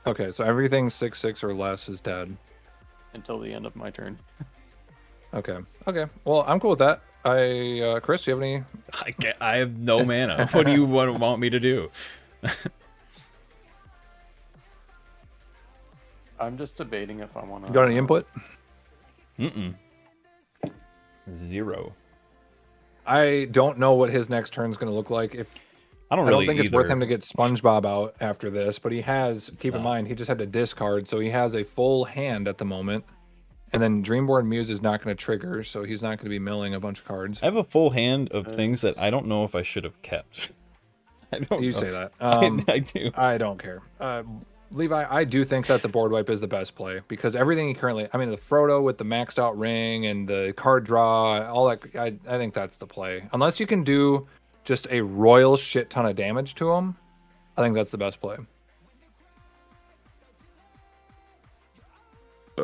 Okay, so everything 6/6 or less is dead. until the end of my turn. Okay. Okay. Well, I'm cool with that. Chris, do you have any? I have no mana. What do you want me to do? I'm just debating if I want to. You got any input? Mm-mm. 0. I don't know what his next turn's going to look like. If I don't I really don't think it's worth either. him to get SpongeBob out after this, but he has. Keep in not. mind, he just had to discard, so he has a full hand at the moment. And then Dreamborn Muse is not going to trigger, so he's not going to be milling a bunch of cards. I have a full hand of things that I don't know if I should have kept. I don't You know. say that. I do. I don't care. Levi, I do think that the board wipe is the best play because everything he currently, I mean, the Frodo with the maxed out ring and the card draw, all that, I think that's the play. Unless you can do just a royal shit ton of damage to him, I think that's the best play. I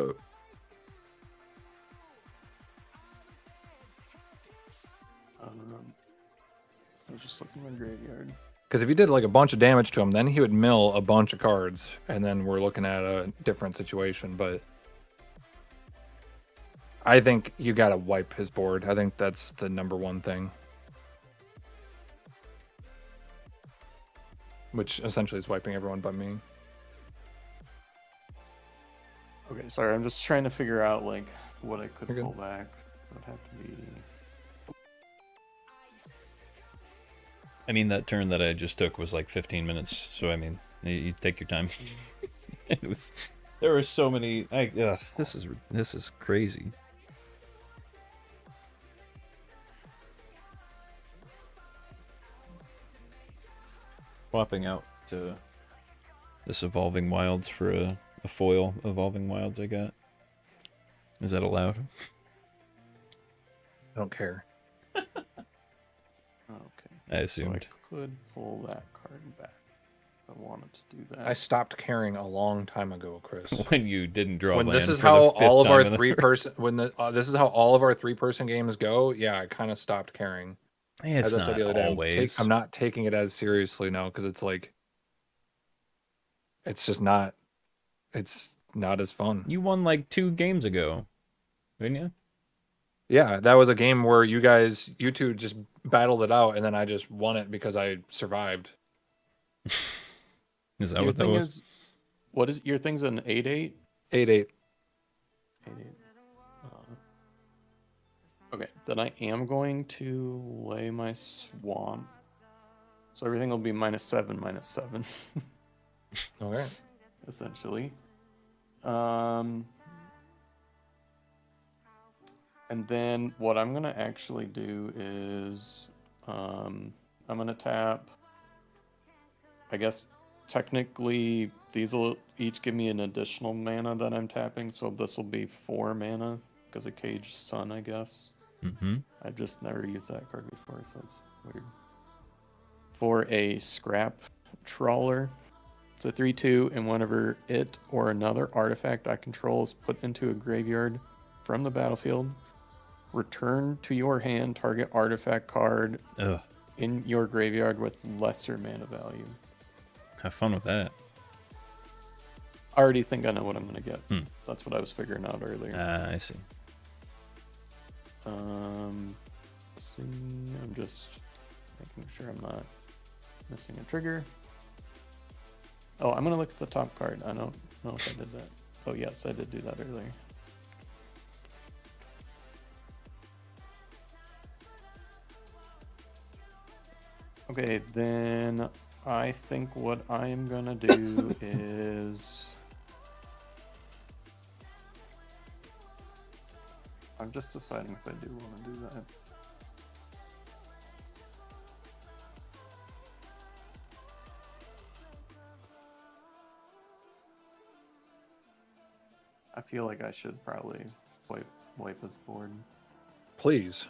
was just looking in my graveyard. Because if you did like a bunch of damage to him, then he would mill a bunch of cards, and then we're looking at a different situation. But I think you got to wipe his board. I think that's the number one thing. Which essentially is wiping everyone but me. Okay, sorry, I'm just trying to figure out like what I could You're good. pull back. would have to be. I mean, that turn that I just took was like 15 minutes. So I mean, you take your time. It was. There were so many. This is crazy. Swapping out to this Evolving Wilds for a foil Evolving Wilds I got. Is that allowed? I don't care. Okay. I assumed. So I could pull that card back. If I wanted to do that. I stopped caring a long time ago, Chris. When you didn't draw When land this is for how the fifth all of time our in the- three-person this is how all of our three-person games go. Yeah, I kind of stopped caring. It's As I said not the other day, always. I'm not taking it as seriously now because it's like, it's just not. It's not as fun. You won like 2 games ago, didn't you? Yeah, that was a game where you two just battled it out, and then I just won it because I survived. Is that Your what that thing was? is, what is your thing's an 8/8? 8/8. 8/8. Okay, then I am going to lay my swamp. So everything will be -7, -7, Okay. essentially. And then what I'm gonna actually do is, I'm gonna tap. I guess technically these will each give me an additional mana that I'm tapping, so this will be 4 mana because of Caged Sun, I guess. Mm-hmm. I've just never used that card before, so it's weird. For a Scrap Trawler, it's a 3/2, and whenever it or another artifact I control is put into a graveyard from the battlefield, return to your hand target artifact card Ugh. in your graveyard with lesser mana value. Have fun with that. I already think I know what I'm going to get. Hmm. That's what I was figuring out earlier. I see. Let's see. I'm just making sure I'm not missing a trigger. Oh, I'm gonna look at the top card. I don't know if I did that. Oh yes, I did do that earlier. Okay, then I think what I am gonna do is I'm just deciding if I do want to do that. I feel like I should probably wipe this board. Please.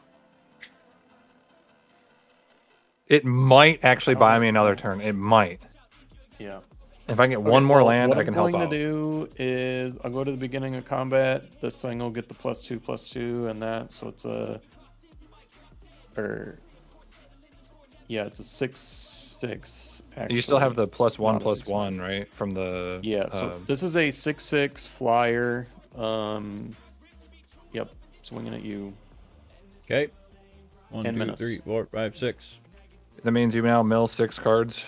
It might actually buy me another turn. It might. Yeah. If I get one more land, I can help What I'm out. going to do is I'll go to the beginning of combat. This thing will get the +2/+2 and that, so it's a, it's a 6/6. Actually. You still have the +1/+1, Not a right? From the Yeah. So this is a 6/6 flyer. Yep. Swinging at you. Okay. 1, And 2, menace. 3, 4, 5, 6. that means you now mill 6 cards.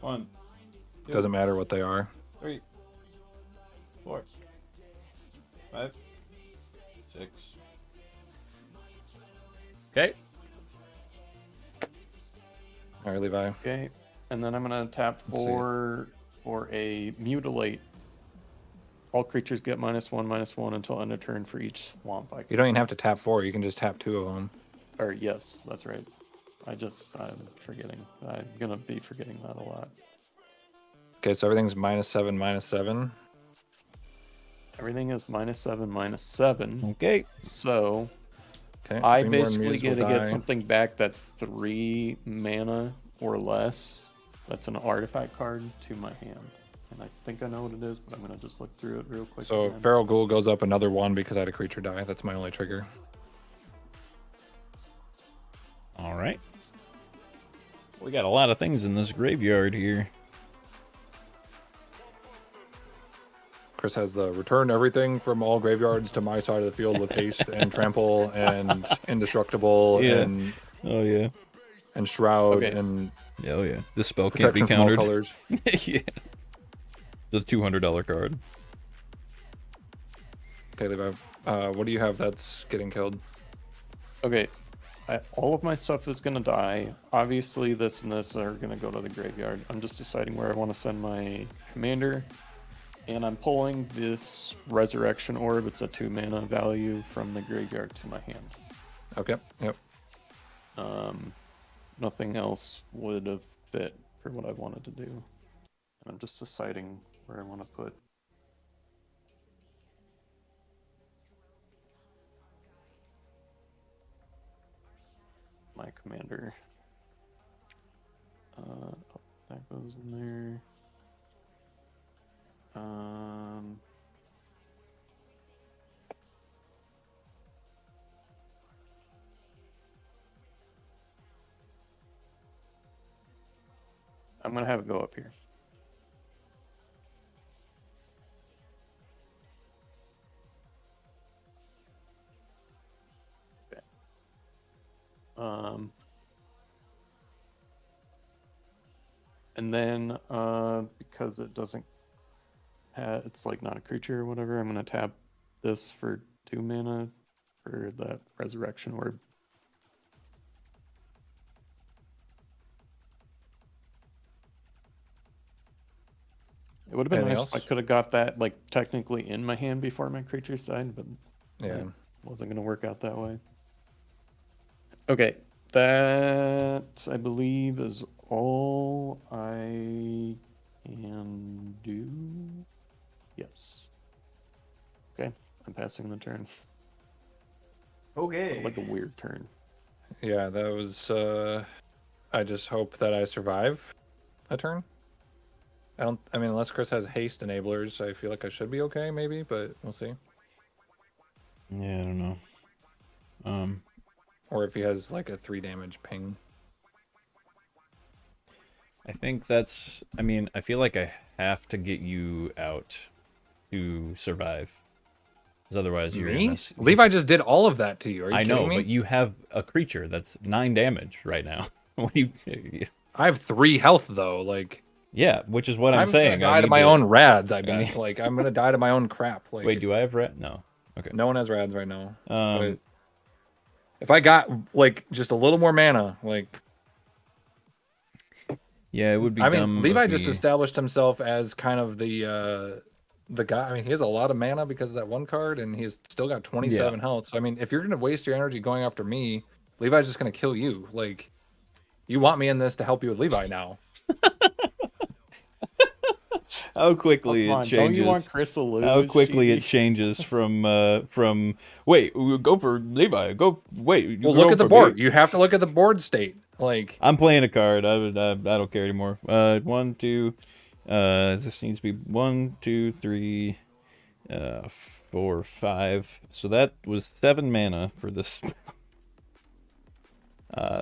1, 2, Doesn't matter what they are. 3, 4, 5, 6. Okay. All right, Levi. Okay. And then I'm gonna tap Let's see. for a mutilate. All creatures get -1/-1 until end of turn for each swamp. You don't even have to tap 4. You can just tap 2 of them. Or yes, that's right. I'm forgetting. I'm gonna be forgetting that a lot. Okay, so everything's -7, -7. Everything is -7, -7. Okay. So Okay. I 3 more basically muse will get to die. get something back that's 3 mana or less. That's an artifact card to my hand. And I think I know what it is, but I'm gonna just look through it real quick. So again. Feral Ghoul goes up another 1 because I had a creature die. That's my only trigger. All right. We got a lot of things in this graveyard here. Chris has the return everything from all graveyards to my side of the field with haste and trample and indestructible Yeah. and Oh yeah. shroud Okay. and Oh yeah. This spell can't be protection from all countered. colors. Yeah. The $200 card. Okay, Levi. What do you have that's getting killed? Okay, all of my stuff is gonna die. Obviously, this and this are gonna go to the graveyard. I'm just deciding where I want to send my commander, and I'm pulling this resurrection orb. It's a 2 mana value from the graveyard to my hand. Okay. Yep. Nothing else would have fit for what I wanted to do. And I'm just deciding where I want to put. My commander. That goes in there. I'm gonna have it go up here. Okay. And then because it doesn't have, it's like not a creature or whatever, I'm gonna tap this for 2 mana for that resurrection orb. It would have been Anything nice else? if I could have got that like technically in my hand before my creatures died, but Yeah. it wasn't gonna work out that way. Okay, that I believe is all I can do. Yes. Okay, I'm passing the turn. Okay. Like a weird turn. Yeah, that was. I just hope that I survive a turn. I mean, unless Chris has haste enablers, I feel like I should be okay, maybe, but we'll see. Yeah, I don't know. Or if he has like a 3 damage ping. I think that's. I mean, I feel like I have to get you out to survive, because otherwise you're Me? gonna miss. Levi just did all of that to you. Are you I kidding know, me? but you have a creature that's 9 damage right now. What do you? I have 3 health though. Like Yeah, which is what I'm I'm saying. gonna I die to need my own rads. I I bet. need- Like I'm gonna die to my own crap. Like Wait, do I have red? No. Okay. No one has rads right now. Um, But if I got like just a little more mana, like yeah, it would be I dumb. mean, Levi of just me- established himself as kind of the guy. I mean, he has a lot of mana because of that one card, and he's still got 27 health. So I mean, if you're gonna waste your energy going after me, Levi's just gonna kill you. Like, you want me in this to help you with Levi now? How quickly Come on, it don't changes. you want Chris to lose? How quickly it Sheedy? changes from wait, we'll go for Levi. Go wait. You Well, go look at the for board. me. You have to look at the board state. Like, I'm playing a card. I don't care anymore. 1, 2. This needs to be 1, 2, 3, 4, 5. So that was 7 mana for this.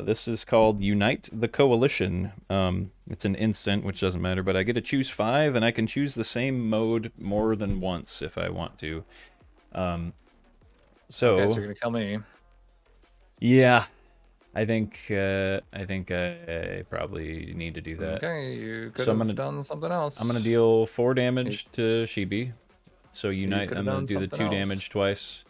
This is called Unite the Coalition. It's an instant, which doesn't matter, but I get to choose 5, and I can choose the same mode more than once if I want to. okay, so you're gonna kill me. Yeah, I think I probably need to do that. Okay, you could So I'm have gonna- done something else. I'm gonna deal 4 damage to Shibi. So Unite, could've I'm gonna done do the something 2 else. damage twice,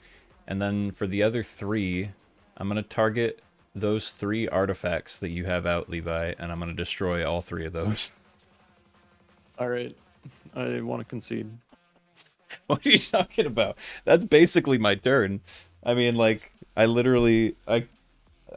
and then for the other 3, I'm gonna target those 3 artifacts that you have out, Levi, and I'm gonna destroy all 3 of those. All right, I want to concede. What are you talking about? That's basically my turn. I mean, like, I literally, I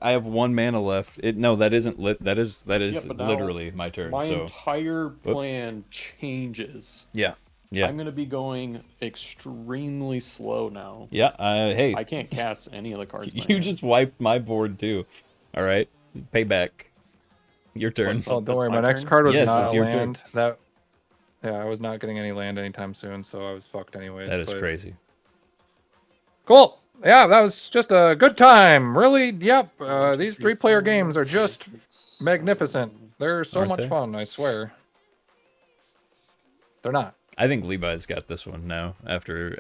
have 1 mana left. No, that isn't lit. That is Yeah, but now literally my turn. My So entire plan changes. yeah, yeah, I'm gonna be going extremely slow now. yeah. Hey, I can't cast any of the cards. in my you hand. just wiped my board too. All right, payback. Your turn. What's Oh, up? don't That's worry. my My next turn? card was Yes, not it's a your turn. land. That, yeah, I was not getting any land anytime soon, so I was fucked anyways. That is but- crazy. Cool. Yeah, that was just a good time. Really, yep. These 3-player games are just magnificent. They're so Aren't much they? fun, I swear. They're not. I think Levi's got this one now. After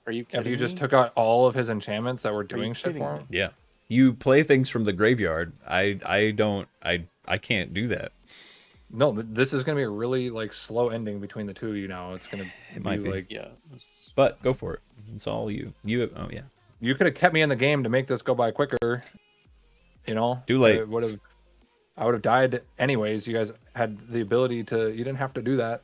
Are you kidding If you just me? took out all of his enchantments that were Are you doing shit kidding for me? him. yeah, you play things from the graveyard. I can't do that. No, this is gonna be a really like slow ending between the two of you now. It's gonna might be. like Yeah. But go for it. It's all you. Oh yeah. you could have kept me in the game to make this go by quicker. You know, Too late. I would have died anyways. You guys had the ability to. You didn't have to do that.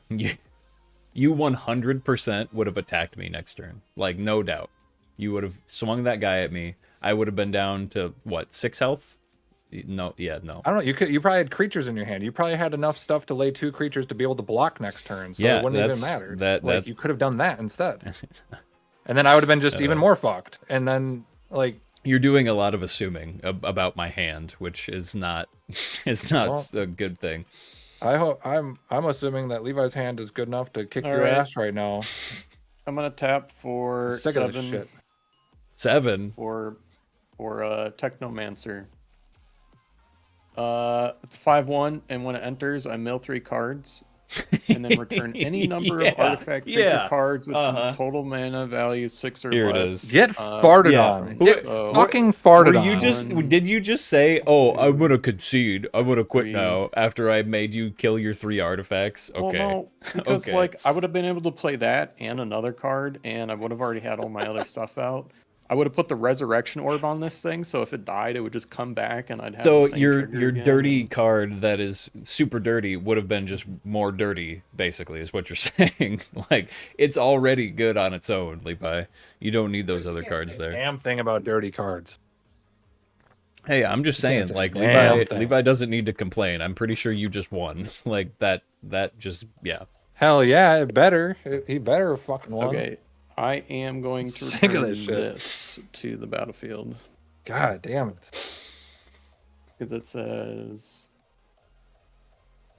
You 100% would have attacked me next turn. Like, no doubt. You would have swung that guy at me. I would have been down to, what, 6 health? No, yeah, no. I don't know. You probably had creatures in your hand. You probably had enough stuff to lay 2 creatures to be able to block next turn. So Yeah, it wouldn't even that's- matter. that- like that's- you could have done that instead. And then I would have been just even more fucked. And then like You're doing a lot of assuming about my hand, which is not a good thing. I hope I'm assuming that Levi's hand is good enough to kick All your right. ass right now. I'm gonna tap for Sick of this 7 shit. 7. for Technomancer. It's 5/1, and when it enters, I mill 3 cards, and then return any number of artifact creature cards with total mana value 6 or Here it less. is. Get farted yeah. on. Get So- fucking farted Were on. you just did you just say, "Oh, I'm going to concede. I'm going to quit now" after I made you kill your 3 artifacts? Okay. Well, no, because Okay. like I would have been able to play that and another card, and I would have already had all my other stuff out. I would have put the resurrection orb on this thing, so if it died, it would just come back, and I'd have. So the same your trigger again. dirty card that is super dirty would have been just more dirty, basically, is what you're saying. Like, it's already good on its own, Levi. You don't need those other cards there. Damn thing about dirty cards. Hey, I'm just saying, say like, damn thing. Levi doesn't need to complain. I'm pretty sure you just won. Like, that just, yeah. Hell yeah, it better. He better have fucking won. Okay, I am going to Sick of return this shit. this to the battlefield God damn it. because it says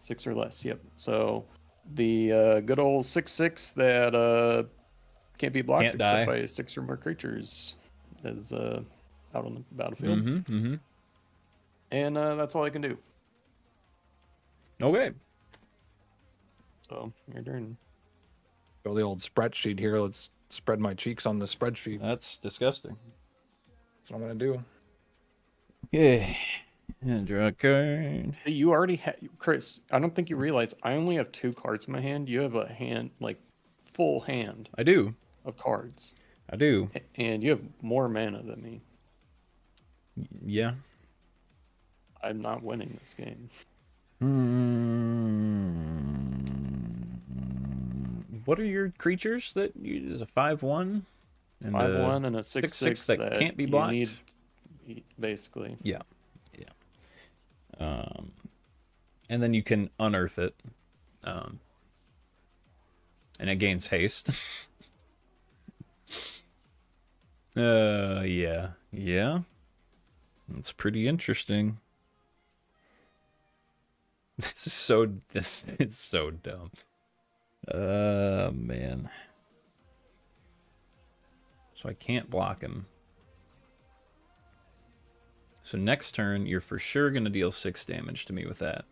6 or less. Yep. So the good old 6/6 that can't be blocked Can't except die. by 6 or more creatures is out on the battlefield, Mm-hmm. and that's all I can do. Okay. So your turn. Go the old spreadsheet here. Let's spread my cheeks on the spreadsheet. That's disgusting. That's what I'm gonna do. Yeah. And draw a card. Hey, you already had Chris. I don't think you realize I only have 2 cards in my hand. You have a hand, like full hand I do. of cards, I do. and you have more mana than me. Yeah. I'm not winning this game. What are your creatures that you is a 5/1? And 5/1 and a 6/6 that can't be blocked? You need, basically. Yeah. And then you can unearth it. And it gains haste. Yeah. That's pretty interesting. It's so dumb. Man. So I can't block him. So next turn, you're for sure going to deal 6 damage to me with that.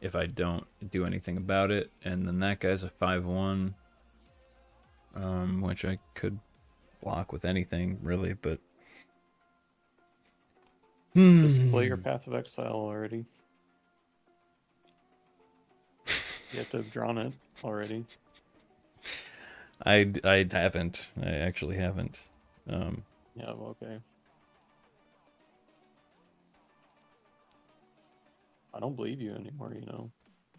If I don't do anything about it. And then that guy's a 5/1. Which I could block with anything, really, but... Just play your Path of Exile already. You have to have drawn it already. I haven't. I actually haven't. Yeah, well, okay. I don't believe you anymore, you know.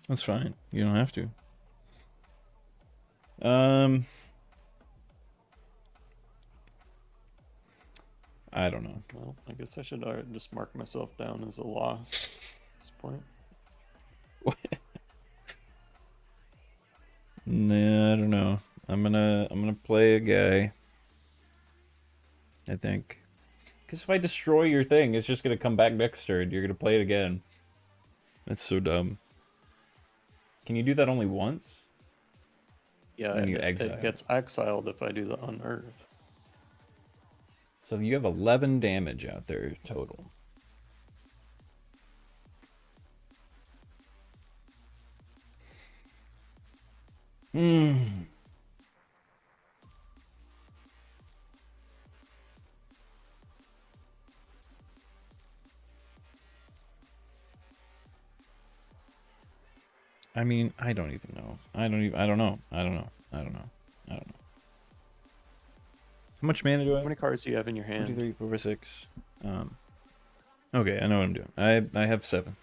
That's fine. You don't have to. I don't know. Well, I guess I should just mark myself down as a loss at this point. Nah, I don't know. I'm gonna play a guy. I think. Because if I destroy your thing, it's just gonna come back next turn. You're gonna play it again. That's so dumb. Can you do that only once? Yeah, Then you it exile. gets exiled if I do the unearth. So you have 11 damage out there total. I mean, I don't even know. I don't know. I don't know. I don't know. I don't know. How much mana do I How have? many cards do you have in your 1, hand? 2, 3, 4, 6. Okay, I know what I'm doing. I have 7.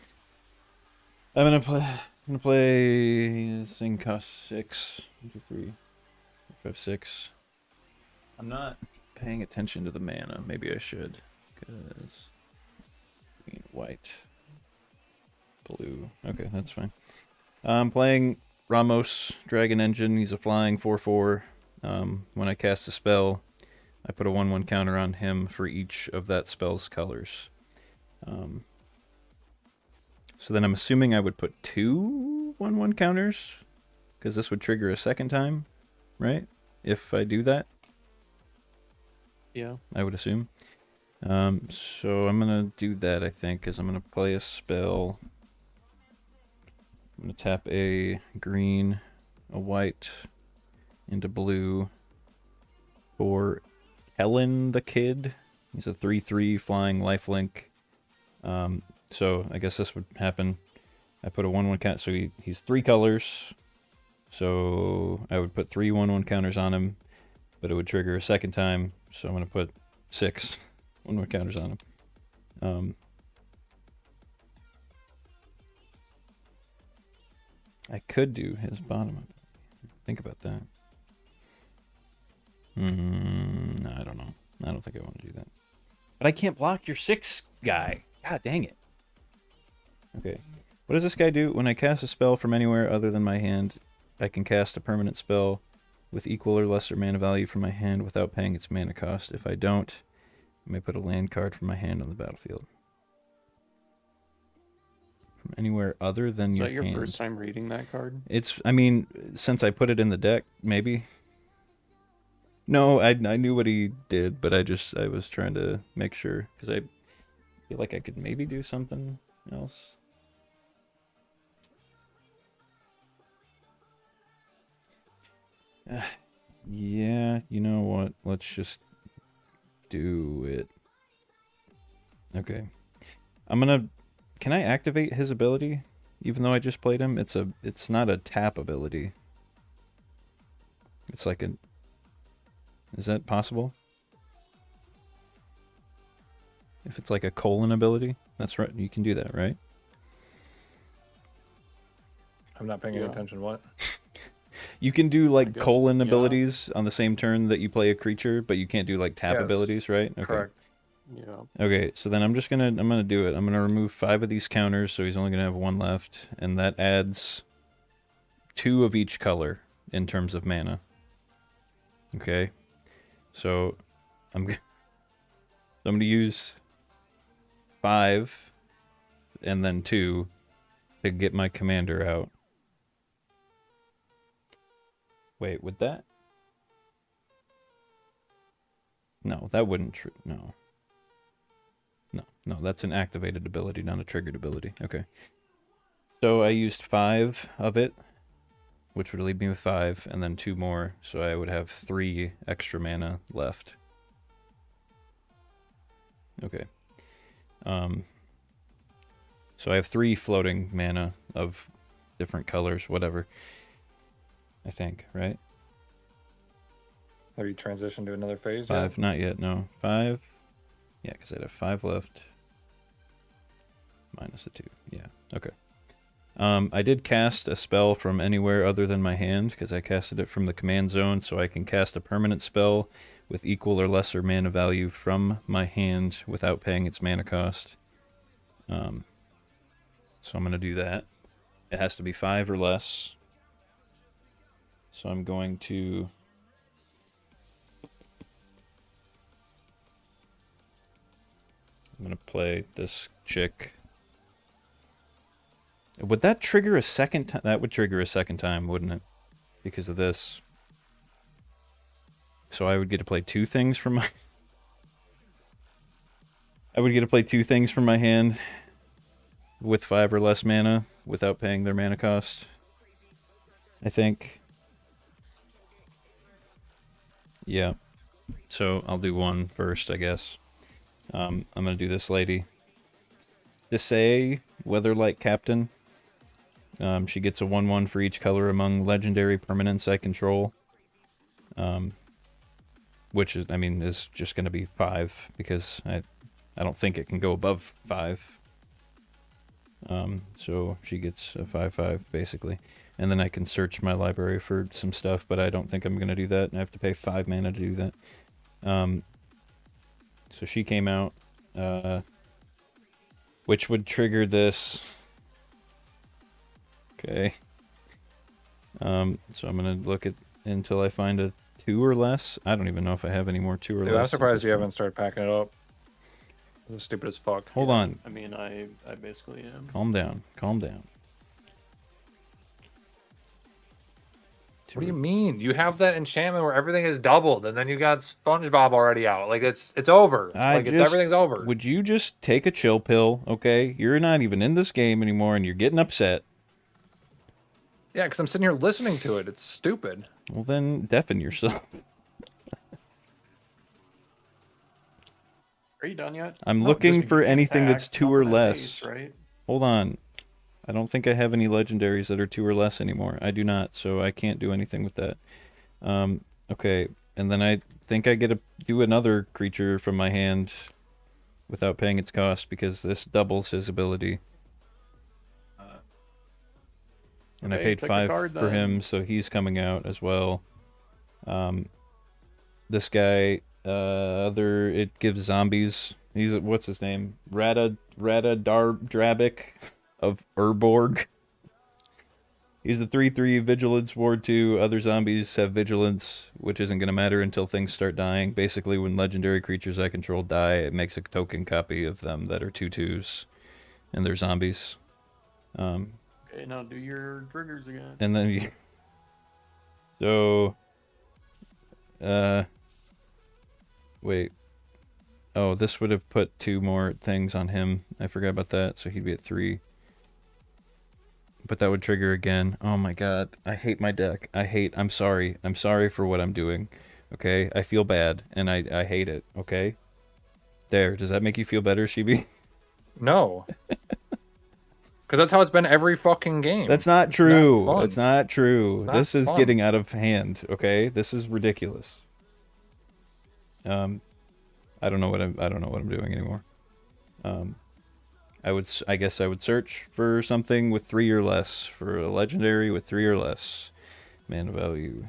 I'm gonna play this thing costs 6. 1, 2, 3, 4, 5, 6. I'm not paying attention to the mana. Maybe I should. Because green, white, blue. Okay, that's fine. I'm playing Ramos, Dragon Engine. He's a flying 4/4. When I cast a spell, I put a 1/1 counter on him for each of that spell's colors. So then I'm assuming I would put 2 1/1 counters, because this would trigger a second time, right? If I do that, Yeah. I would assume. So I'm gonna do that, I think, because I'm gonna play a spell. I'm gonna tap a green, a white, into blue for Helen the Kid. He's a 3/3 flying lifelink. So I guess this would happen. I put a 1/1 count, so he's 3 colors. So I would put 3 1/1 counters on him, but it would trigger a second time. So I'm gonna put 6 1/1 counters on him. I could do his bottom. Think about that. No, I don't know. I don't think I want to do that. But I can't block your 6 guy. God dang it. Okay. What does this guy do? When I cast a spell from anywhere other than my hand, I can cast a permanent spell with equal or lesser mana value from my hand without paying its mana cost. If I don't, I may put a land card from my hand on the battlefield. From anywhere other than Is your that your hand. first time reading that card? I mean, since I put it in the deck, maybe. No, I knew what he did, but I was trying to make sure, because I feel like I could maybe do something else. Yeah, you know what? Let's just do it. Okay. Can I activate his ability? Even though I just played him? It's not a tap ability. It's like is that possible? If it's like a colon ability? That's right, you can do that, right? I'm not paying any attention. What? You can do like guess, colon yeah. abilities on the same turn that you play a creature, but you can't do like tap Yes. abilities, right? Okay. Correct. Yeah. Okay, so then I'm gonna do it. I'm gonna remove 5 of these counters, so he's only gonna have 1 left, and that adds 2 of each color in terms of mana. Okay, so I'm gonna use 5 and then 2 to get my commander out. Wait, would that? No, that wouldn't. No. No, that's an activated ability, not a triggered ability. Okay. So I used 5 of it, which would leave me with 5, and then 2 more, so I would have 3 extra mana left. Okay. So I have 3 floating mana of different colors, whatever. I think, right? Have you transitioned to another phase 5, yet? not yet, no. 5. Yeah, because I'd have 5 left. Minus the 2. Yeah, okay. I did cast a spell from anywhere other than my hand, because I casted it from the command zone, so I can cast a permanent spell with equal or lesser mana value from my hand without paying its mana cost. So I'm going to do that. It has to be 5 or less. So I'm going to... I'm going to play this chick. Would that trigger a second time? That would trigger a second time, wouldn't it? Because of this. So I would get to play 2 things from my... I would get to play 2 things from my hand with 5 or less mana without paying their mana cost. I think. Yeah. So I'll do 1 first, I guess. I'm going to do this lady. Desay, Weatherlight Captain. She gets a 1/1 for each color among legendary permanents I control. Which is, I mean, is just going to be 5 because I don't think it can go above 5. So she gets a 5/5 basically, and then I can search my library for some stuff, but I don't think I'm going to do that. I have to pay 5 mana to do that. So she came out, which would trigger this. Okay. So I'm gonna look at until I find a 2 or less. I don't even know if I have any more 2 or Dude, less. I'm surprised you haven't started packing it up. This is stupid as fuck. Hold on. I mean, I basically am. Calm down. Calm down. What do you mean? You have that enchantment where everything is doubled, and then you got SpongeBob already out. Like it's over. Everything's over. Would you just take a chill pill, okay? You're not even in this game anymore, and you're getting upset. Yeah, because I'm sitting here listening to it. It's stupid. Well, then deafen yourself. Are you done yet? I'm No, looking just for anything Attack, that's 2 or nothing has less. haste, right? Hold on. I don't think I have any legendaries that are 2 or less anymore. I do not, so I can't do anything with that. Okay, and then I think I get to do another creature from my hand without paying its cost because this doubles his ability. And I Okay, paid pick a 5 card, for him, so he's coming out as well. This guy, it gives zombies. He's what's his name? Drabik of Urborg. He's the 3/3 Vigilance Ward 2. Other zombies have Vigilance, which isn't going to matter until things start dying. Basically, when legendary creatures I control die, it makes a token copy of them that are 2/2s, and they're zombies. Okay, now do your triggers again. And then you... So... Wait. Oh, this would have put 2 more things on him. I forgot about that, so he'd be at 3. But that would trigger again. Oh my god. I hate my deck. I'm sorry. I'm sorry for what I'm doing. Okay? I feel bad, and I hate it. Okay? There. Does that make you feel better, Shibi? No. Because that's how it's been every fucking game. That's not It's true. not fun. That's not true. It's not This is fun. getting out of hand, okay? This is ridiculous. I don't know what I'm doing anymore. I guess I would search for something with 3 or less, for a legendary with 3 or less mana value.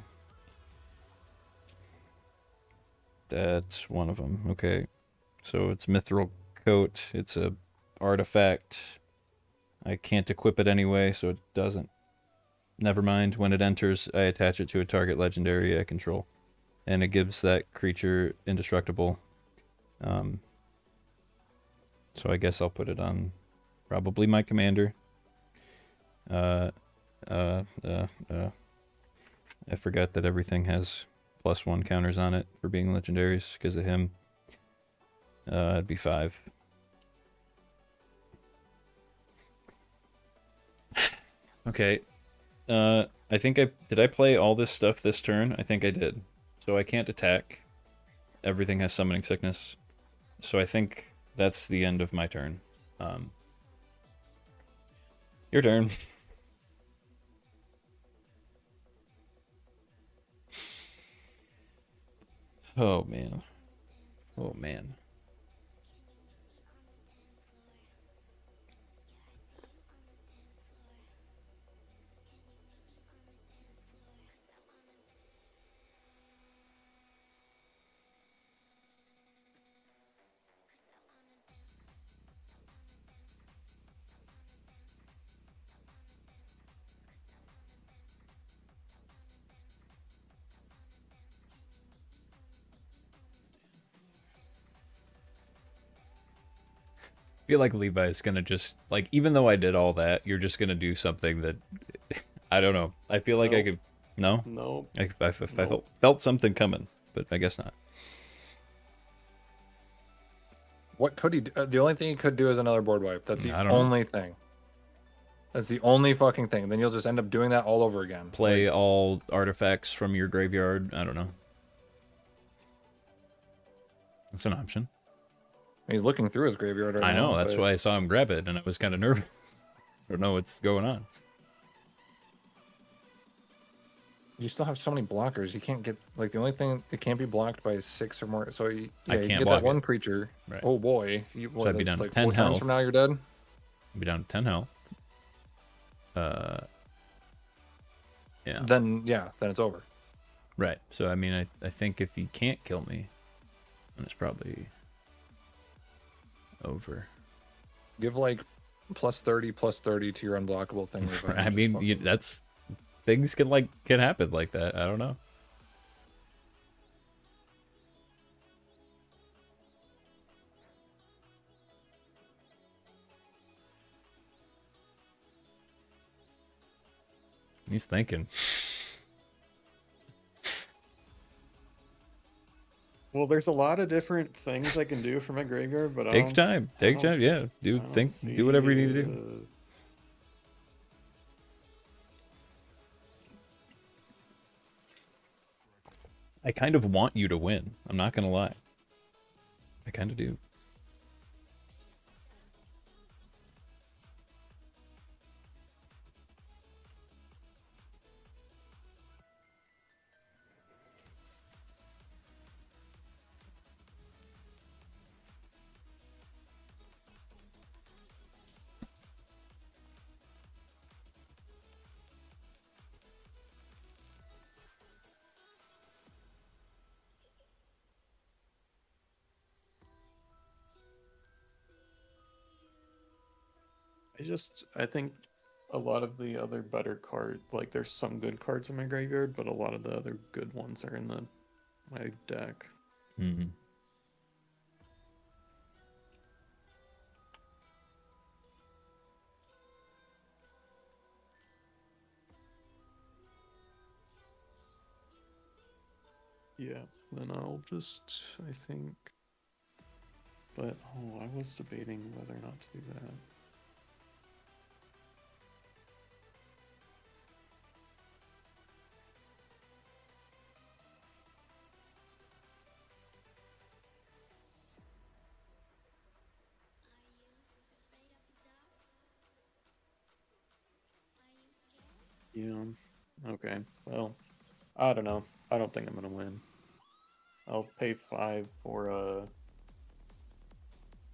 That's one of them. Okay. So it's Mithril Coat. It's a artifact. I can't equip it anyway, so it doesn't. Never mind. When it enters, I attach it to a target legendary I control. And it gives that creature indestructible. So I guess I'll put it on probably my commander. I forgot that everything has +1 counters on it for being legendaries because of him. It'd be 5. Okay. I think did I play all this stuff this turn? I think I did. So I can't attack. Everything has summoning sickness. So I think that's the end of my turn. Your turn. Oh man. Oh man. I feel like Levi's gonna just, like, even though I did all that, you're just gonna do something that, I don't know. I feel like I Nope. could, no? No. I Nope. felt something coming, but I guess not. What could he do? The only thing he could do is another board wipe. That's the I don't know. only thing. That's the only fucking thing. Then you'll just end up doing that all over again. Play Like, all artifacts from your graveyard. I don't know. That's an option. he's looking through his graveyard right I now. know, that's but why I saw him grab it, and I was kind of nervous. I don't know what's going on. you still have so many blockers. You can't get like the only thing it can't be blocked by 6 or more. So you, I yeah, you can't get block that one it. creature. Right. Oh boy, you, So I'd be that's down to like 10 4 turns health. from now you're dead. I'd be down to 10 health. Yeah. Then it's over. Right. So I mean, I think if he can't kill me, then it's probably over. Give like +30 to your unblockable thing. I mean, that's things can happen like that. I don't know. He's thinking. Well, there's a lot of different things I can do for my graveyard, but Take time. Take time. Yeah. Do whatever you need to do. I kind of want you to win. I'm not gonna lie. I kind of do. I think a lot of the other better cards, like there's some good cards in my graveyard, but a lot of the other good ones are in my deck. Mm-hmm. Yeah, then I'll just, I think, but I was debating whether or not to do that. Yeah, okay, well, I don't know. I don't think I'm gonna win. I'll pay 5 for a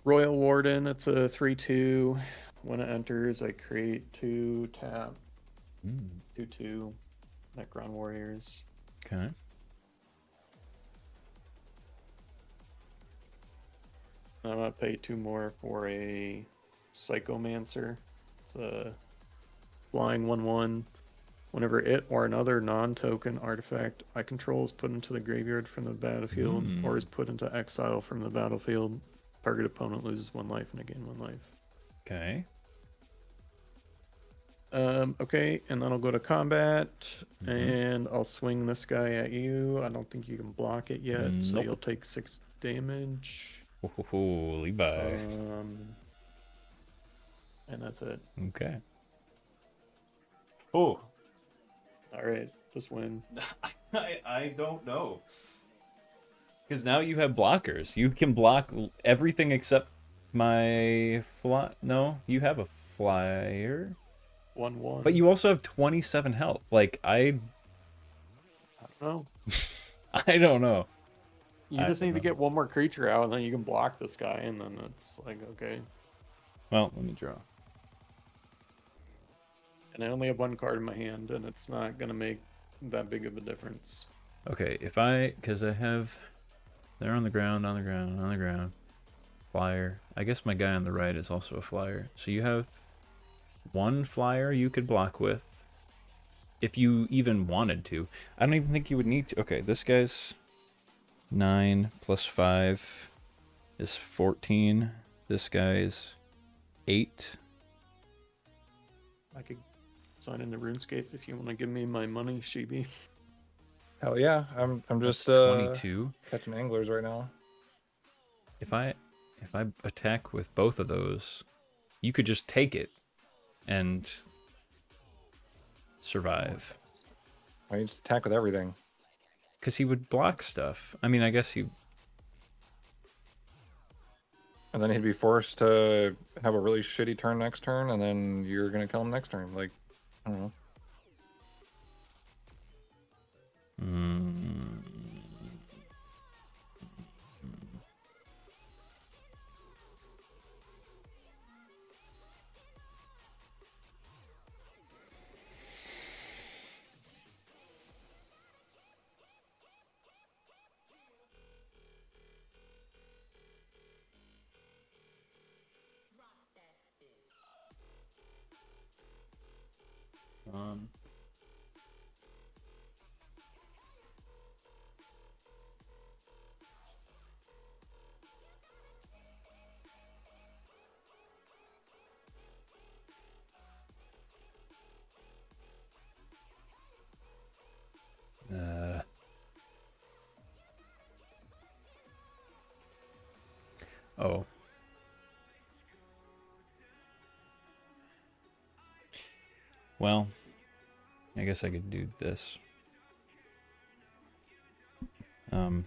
Royal Warden. It's a 3/2. When it enters, I create 2 tap, 2/2 Necron Warriors. Okay. I'm gonna pay 2 more for a Psychomancer. It's a flying 1/1. Whenever it or another non-token artifact I control is put into the graveyard from the battlefield or is put into exile from the battlefield, target opponent loses 1 life and I gain 1 life. Okay. Okay, and then I'll go to combat and I'll swing this guy at you. I don't think you can block it yet, so you'll take 6 damage. Holy bye. And that's it. Okay. Oh. All right, just win. I don't know. Because now you have blockers. You can block everything except my fly. No, you have a flyer. 1/1. But you also have 27 health. Like, I don't know. I don't know. You just need to get 1 more creature out, and then you can block this guy, and then it's like, okay. Well, let me draw. And I only have 1 card in my hand, and it's not going to make that big of a difference. Okay, because I have, they're on the ground, on the ground, on the ground. Flyer. I guess my guy on the right is also a flyer. So you have 1 flyer you could block with. If you even wanted to. I don't even think you would need to. Okay, this guy's 9 plus 5 is 14. This guy's 8. I could sign into RuneScape if you want to give me my money, Shibi. Hell yeah, I'm just 22. catching anglers right now. If I attack with both of those, you could just take it and survive. I need to attack with everything. Because he would block stuff. I mean, I guess he... And then he'd be forced to have a really shitty turn next turn, and then you're gonna kill him next turn. Like, I don't know. Mm. Um, uh, oh. Well, I guess I could do this. Um,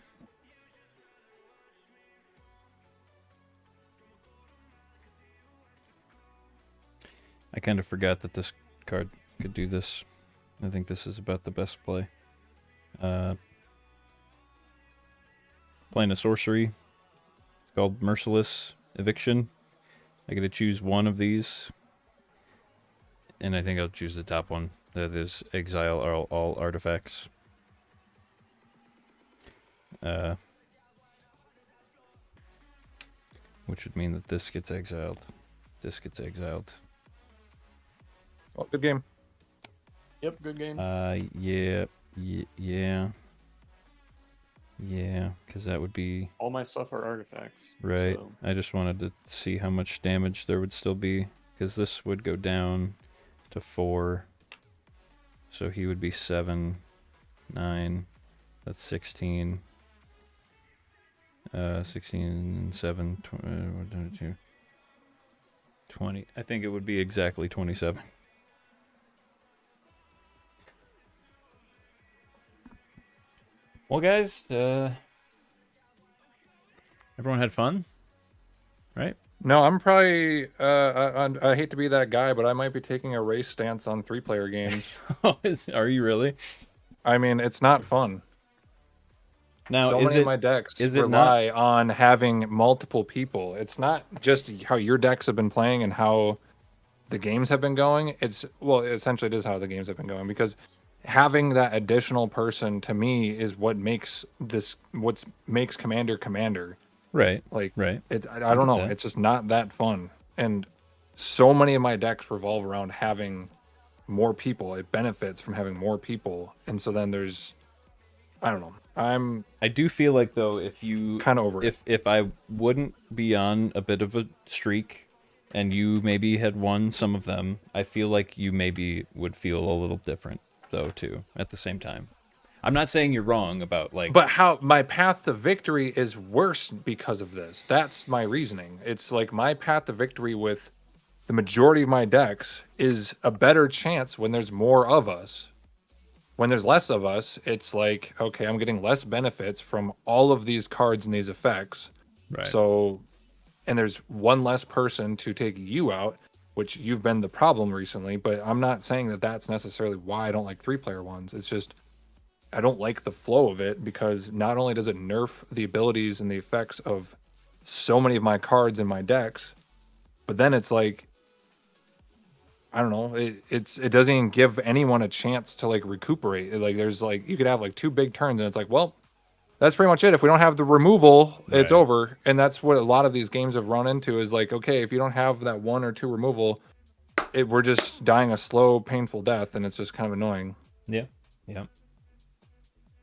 I kind of forgot that this card could do this. I think this is about the best play. Playing a sorcery. It's called Merciless Eviction. I get to choose one of these, and I think I'll choose the top one. That is exile all artifacts. Which would mean that this gets exiled. This gets exiled. Well, good game. Yep, good game. Yeah, because that would be All my stuff are artifacts. right. So. I just wanted to see how much damage there would still be, because this would go down to 4. So he would be 7, 9. That's 16. 16 and 7, 22, 20. I think it would be exactly 27. Well, guys, everyone had fun, right? No, I'm probably. I hate to be that guy, but I might be taking a race stance on 3-player games. Are you really? I mean, it's not fun. Now, So many of my decks rely on having multiple people. It's not just how your decks have been playing and how the games have been going. Essentially it is how the games have been going, because having that additional person to me is what makes Commander Commander. Right. Like, right. I don't know. It's just not that fun. And so many of my decks revolve around having more people. It benefits from having more people. And so then I don't know. I do feel like, though, if you kind of over it. If I wouldn't be on a bit of a streak and you maybe had won some of them, I feel like you maybe would feel a little different, though, too, at the same time. I'm not saying you're wrong about, like... But how my path to victory is worse because of this. That's my reasoning. It's like my path to victory with the majority of my decks is a better chance when there's more of us. When there's less of us, it's like, okay, I'm getting less benefits from all of these cards and these effects. Right. So, and there's one less person to take you out, which you've been the problem recently, but I'm not saying that that's necessarily why I don't like 3-player ones. It's just, I don't like the flow of it, because not only does it nerf the abilities and the effects of so many of my cards in my decks, but then it's like, I don't know. It doesn't even give anyone a chance to like recuperate. Like there's like you could have like 2 big turns and it's like, well, that's pretty much it. If we don't have the removal, it's over. And that's what a lot of these games have run into is like, okay, if you don't have that 1 or 2 removal, we're just dying a slow, painful death, and it's just kind of annoying. Yeah. Yeah.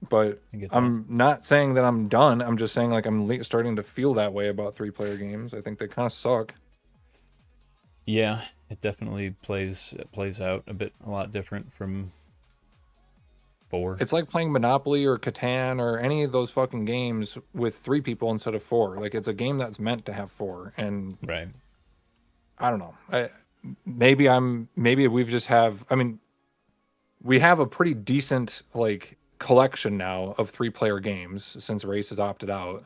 But I'm not saying that I'm done. I'm just saying like I'm starting to feel that way about 3-player games. I think they kind of suck. Yeah, it definitely plays out a lot different from 4. It's like playing Monopoly or Catan or any of those fucking games with 3 people instead of 4. Like it's a game that's meant to have 4, and right. I don't know. Maybe we've just have. I mean, we have a pretty decent like collection now of 3-player games since Race has opted out.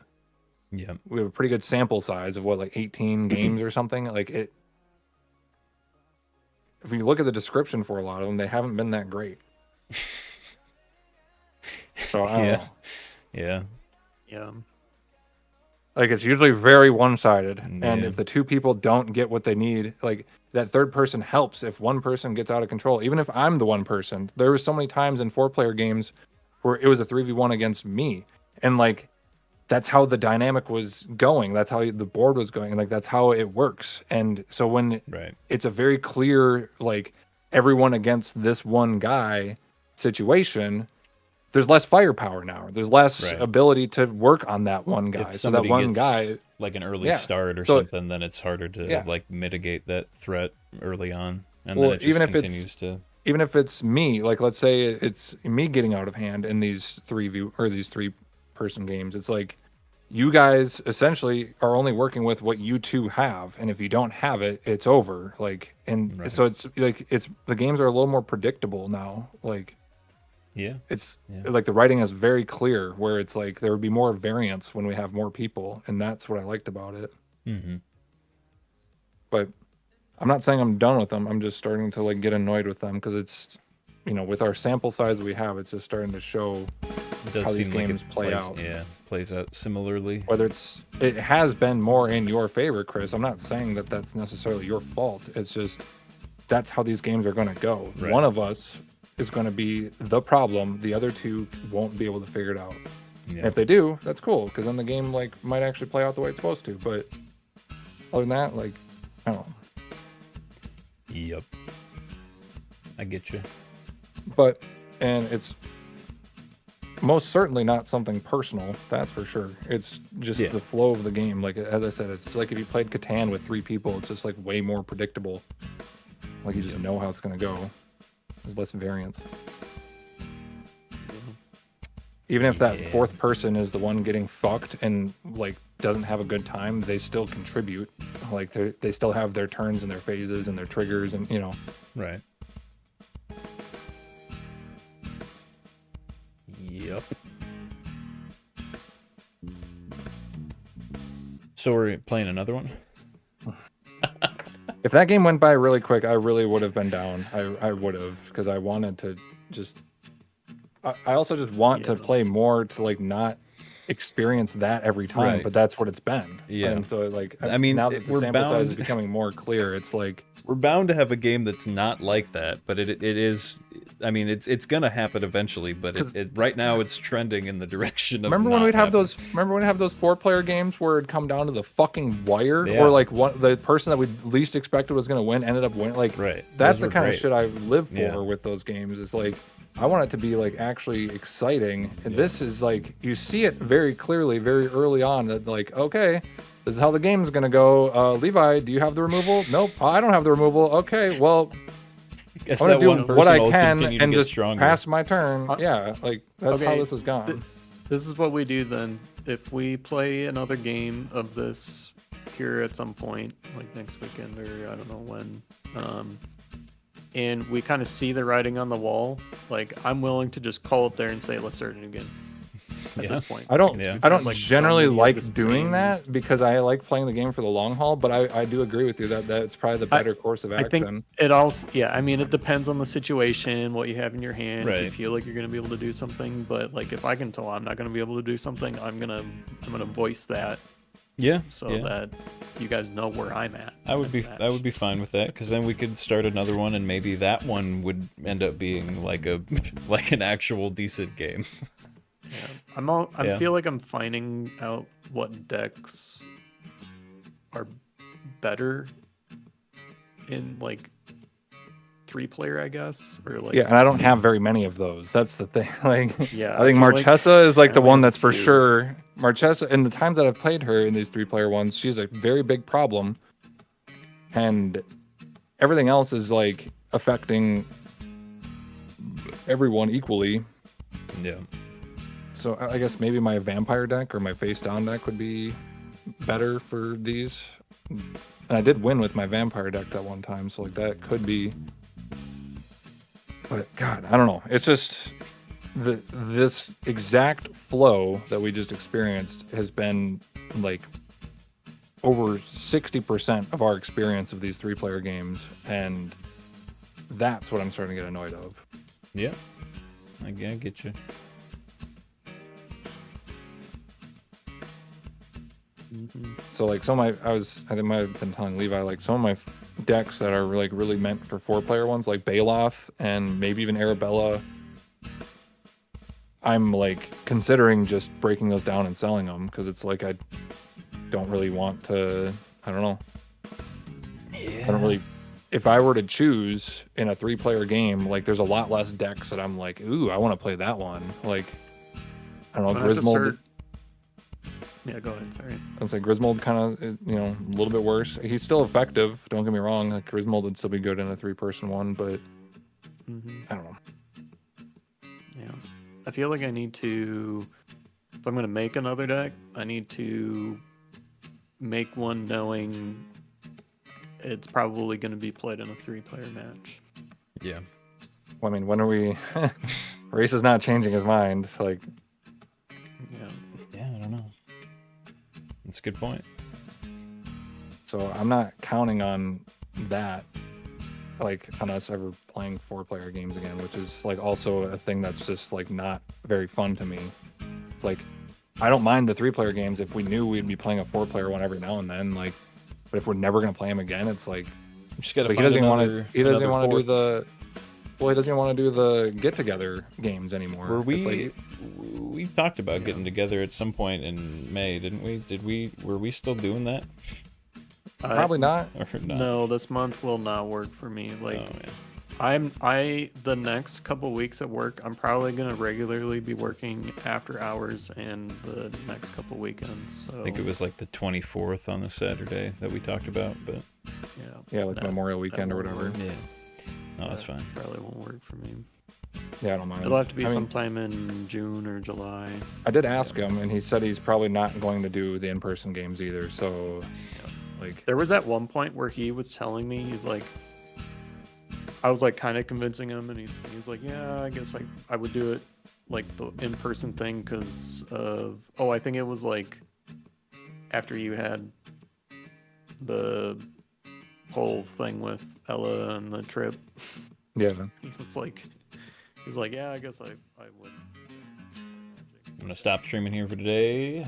Yeah, we have a pretty good sample size of like 18 games or something. Like it. If you look at the description for a lot of them, they haven't been that great. So I don't Yeah. know. Yeah. Yeah. Like it's usually very one-sided, and Yeah. if the two people don't get what they need, like that third person helps if one person gets out of control. Even if I'm the one person, there was so many times in 4-player games where it was a 3v1 against me, and like that's how the dynamic was going. That's how the board was going. Like that's how it works. And so when Right. it's a very clear like everyone against this one guy situation, there's less firepower now. There's less Right. ability to work on that one guy. If So that somebody one gets guy, like an early yeah. start or So something, then it's harder to yeah. like mitigate that threat early on, and then Well, it just continues to. even if it's me, like let's say it's me getting out of hand in these these 3-person games, it's like you guys essentially are only working with what you two have, and if you don't have it, it's over. Like, and Right. so it's like the games are a little more predictable now. Like, Yeah. it's Yeah. like the writing is very clear, where it's like there would be more variance when we have more people, and that's what I liked about it. Mm-hmm. But I'm not saying I'm done with them. I'm just starting to like get annoyed with them because it's, with our sample size we have, it's just starting to show It does how these seem like games it play plays, out. Yeah, plays out similarly. Whether it has been more in your favor, Chris. I'm not saying that that's necessarily your fault. It's just that's how these games are going to go. Right. One of us is going to be the problem. The other two won't be able to figure it out. Yeah. And if they do, that's cool because then the game like might actually play out the way it's supposed to. But other than that, like I don't know. Yep. I get you. But and it's most certainly not something personal, that's for sure. It's just the flow of the game. Like as I said, it's like if you played Catan with 3 people, it's just like way more predictable. Like you just know how it's gonna go. There's less variance. Even if that fourth person is the one getting fucked and like doesn't have a good time, they still contribute. Like they still have their turns and their phases and their triggers and Right. Yep. So we're playing another one? If that game went by really quick, I really would have been down. I would have, because I wanted to just. I also just want to play more to like not experience that every time, Right. but that's what it's been. Yeah. And so like, I mean, now that the we're sample size bound- is becoming more clear, it's like We're bound to have a game that's not like that, but it is. I mean, it's gonna happen eventually, but right now it's trending in the direction of. Remember when not we'd have happening. those? Remember when we have those 4-player games where it'd come down to the fucking wire, Yeah. or like the person that we least expected was going to win ended up winning. Like, Right. that's Those the were kind of great. shit I live for Yeah. with those games. Is like, I want it to be like actually exciting, and this is like you see it very clearly, very early on. That like, okay, this is how the game's going to go. Levi, do you have the removal? Nope, I don't have the removal. Okay, well. Guess I'm that gonna one do person what I will can continue to and get just stronger. pass my turn. Yeah, like that's how Okay, this has gone. This is what we do then. If we play another game of this here at some point, like next weekend or I don't know when, and we kind of see the writing on the wall, like I'm willing to just call it there and say, let's start it again. At this point, I don't. Yeah. I don't Like, so generally many of like the doing same- that because I like playing the game for the long haul. But I do agree with you that that's probably the better course of I action. think it also, yeah. I mean, it depends on the situation, what you have in your hand. If Right. you feel like you're gonna be able to do something, but like if I can tell I'm not gonna be able to do something, I'm gonna voice that. Yeah, So yeah. that you guys know where I'm at. I would be match. fine with that because then we could start another one and maybe that one would end up being like an actual decent game. Yeah. I Yeah. feel like I'm finding out what decks are better in like 3-player, I guess, or like Yeah, and I don't have very many of those. That's the thing. Like, Yeah, I think I feel like Marchesa is like I the only one have that's for 2. sure. Marchesa, in the times that I've played her in these 3-player ones, she's a very big problem, and everything else is like affecting everyone equally. Yeah. So I guess maybe my vampire deck or my face down deck would be better for these. And I did win with my vampire deck that one time, so like that could be. But God, I don't know. It's just this exact flow that we just experienced has been like over 60% of our experience of these 3-player games, and that's what I'm starting to get annoyed of. Yeah. I get you. So like some of my, I think I might have been telling Levi, like some of my decks that are like really meant for 4-player ones, like Baloth and maybe even Arabella, I'm like considering just breaking those down and selling them because it's like I don't really want to. I don't know. Yeah. I don't really. If I were to choose in a 3-player game, like there's a lot less decks that I'm like, ooh, I want to play that one. Like, I don't know, I'm gonna have to Griswold. Yeah, go ahead. Sorry. I'd say Griswold kind of, you know, a little bit worse. He's still effective. Don't get me wrong. Like Griswold would still be good in a 3-person one, but I don't know. Yeah, I feel like I need to. If I'm gonna make another deck, I need to make one knowing it's probably going to be played in a 3-player match. Yeah. Well, I mean, when are we? Race is not changing his mind. Like, Yeah, I don't know. That's a good point. So I'm not counting on that, like on us ever playing 4-player games again, which is like also a thing that's just like not very fun to me. It's like I don't mind the 3-player games if we knew we'd be playing a 4-player one every now and then. Like, but if we're never gonna play them again, it's like, just gotta like he doesn't want to. He doesn't want to do the. Well, he doesn't even want to do the get-together games anymore. Were we? It's like, we talked about getting together at some point in May, didn't we? Did we? Were we still doing that? probably not. Or not? No, this month will not work for me. Like, the next couple weeks at work, I'm probably gonna regularly be working after hours and the next couple weekends. So I think it was like the 24th on the Saturday that we talked about, but Yeah, like Memorial Weekend or whatever. yeah, no, that's fine. Probably won't work for me. Yeah, I don't mind. It'll have to be I mean, sometime in June or July. I did ask him, and he said he's probably not going to do the in-person games either. So, like, There was at one point where he was telling me, he's like, I was like kind of convincing him, and he's like, yeah, I guess I would do it like the in-person thing because of, I think it was like after you had the whole thing with Ella and the trip. yeah. He's like, yeah, I guess I would. I'm gonna stop streaming here for today.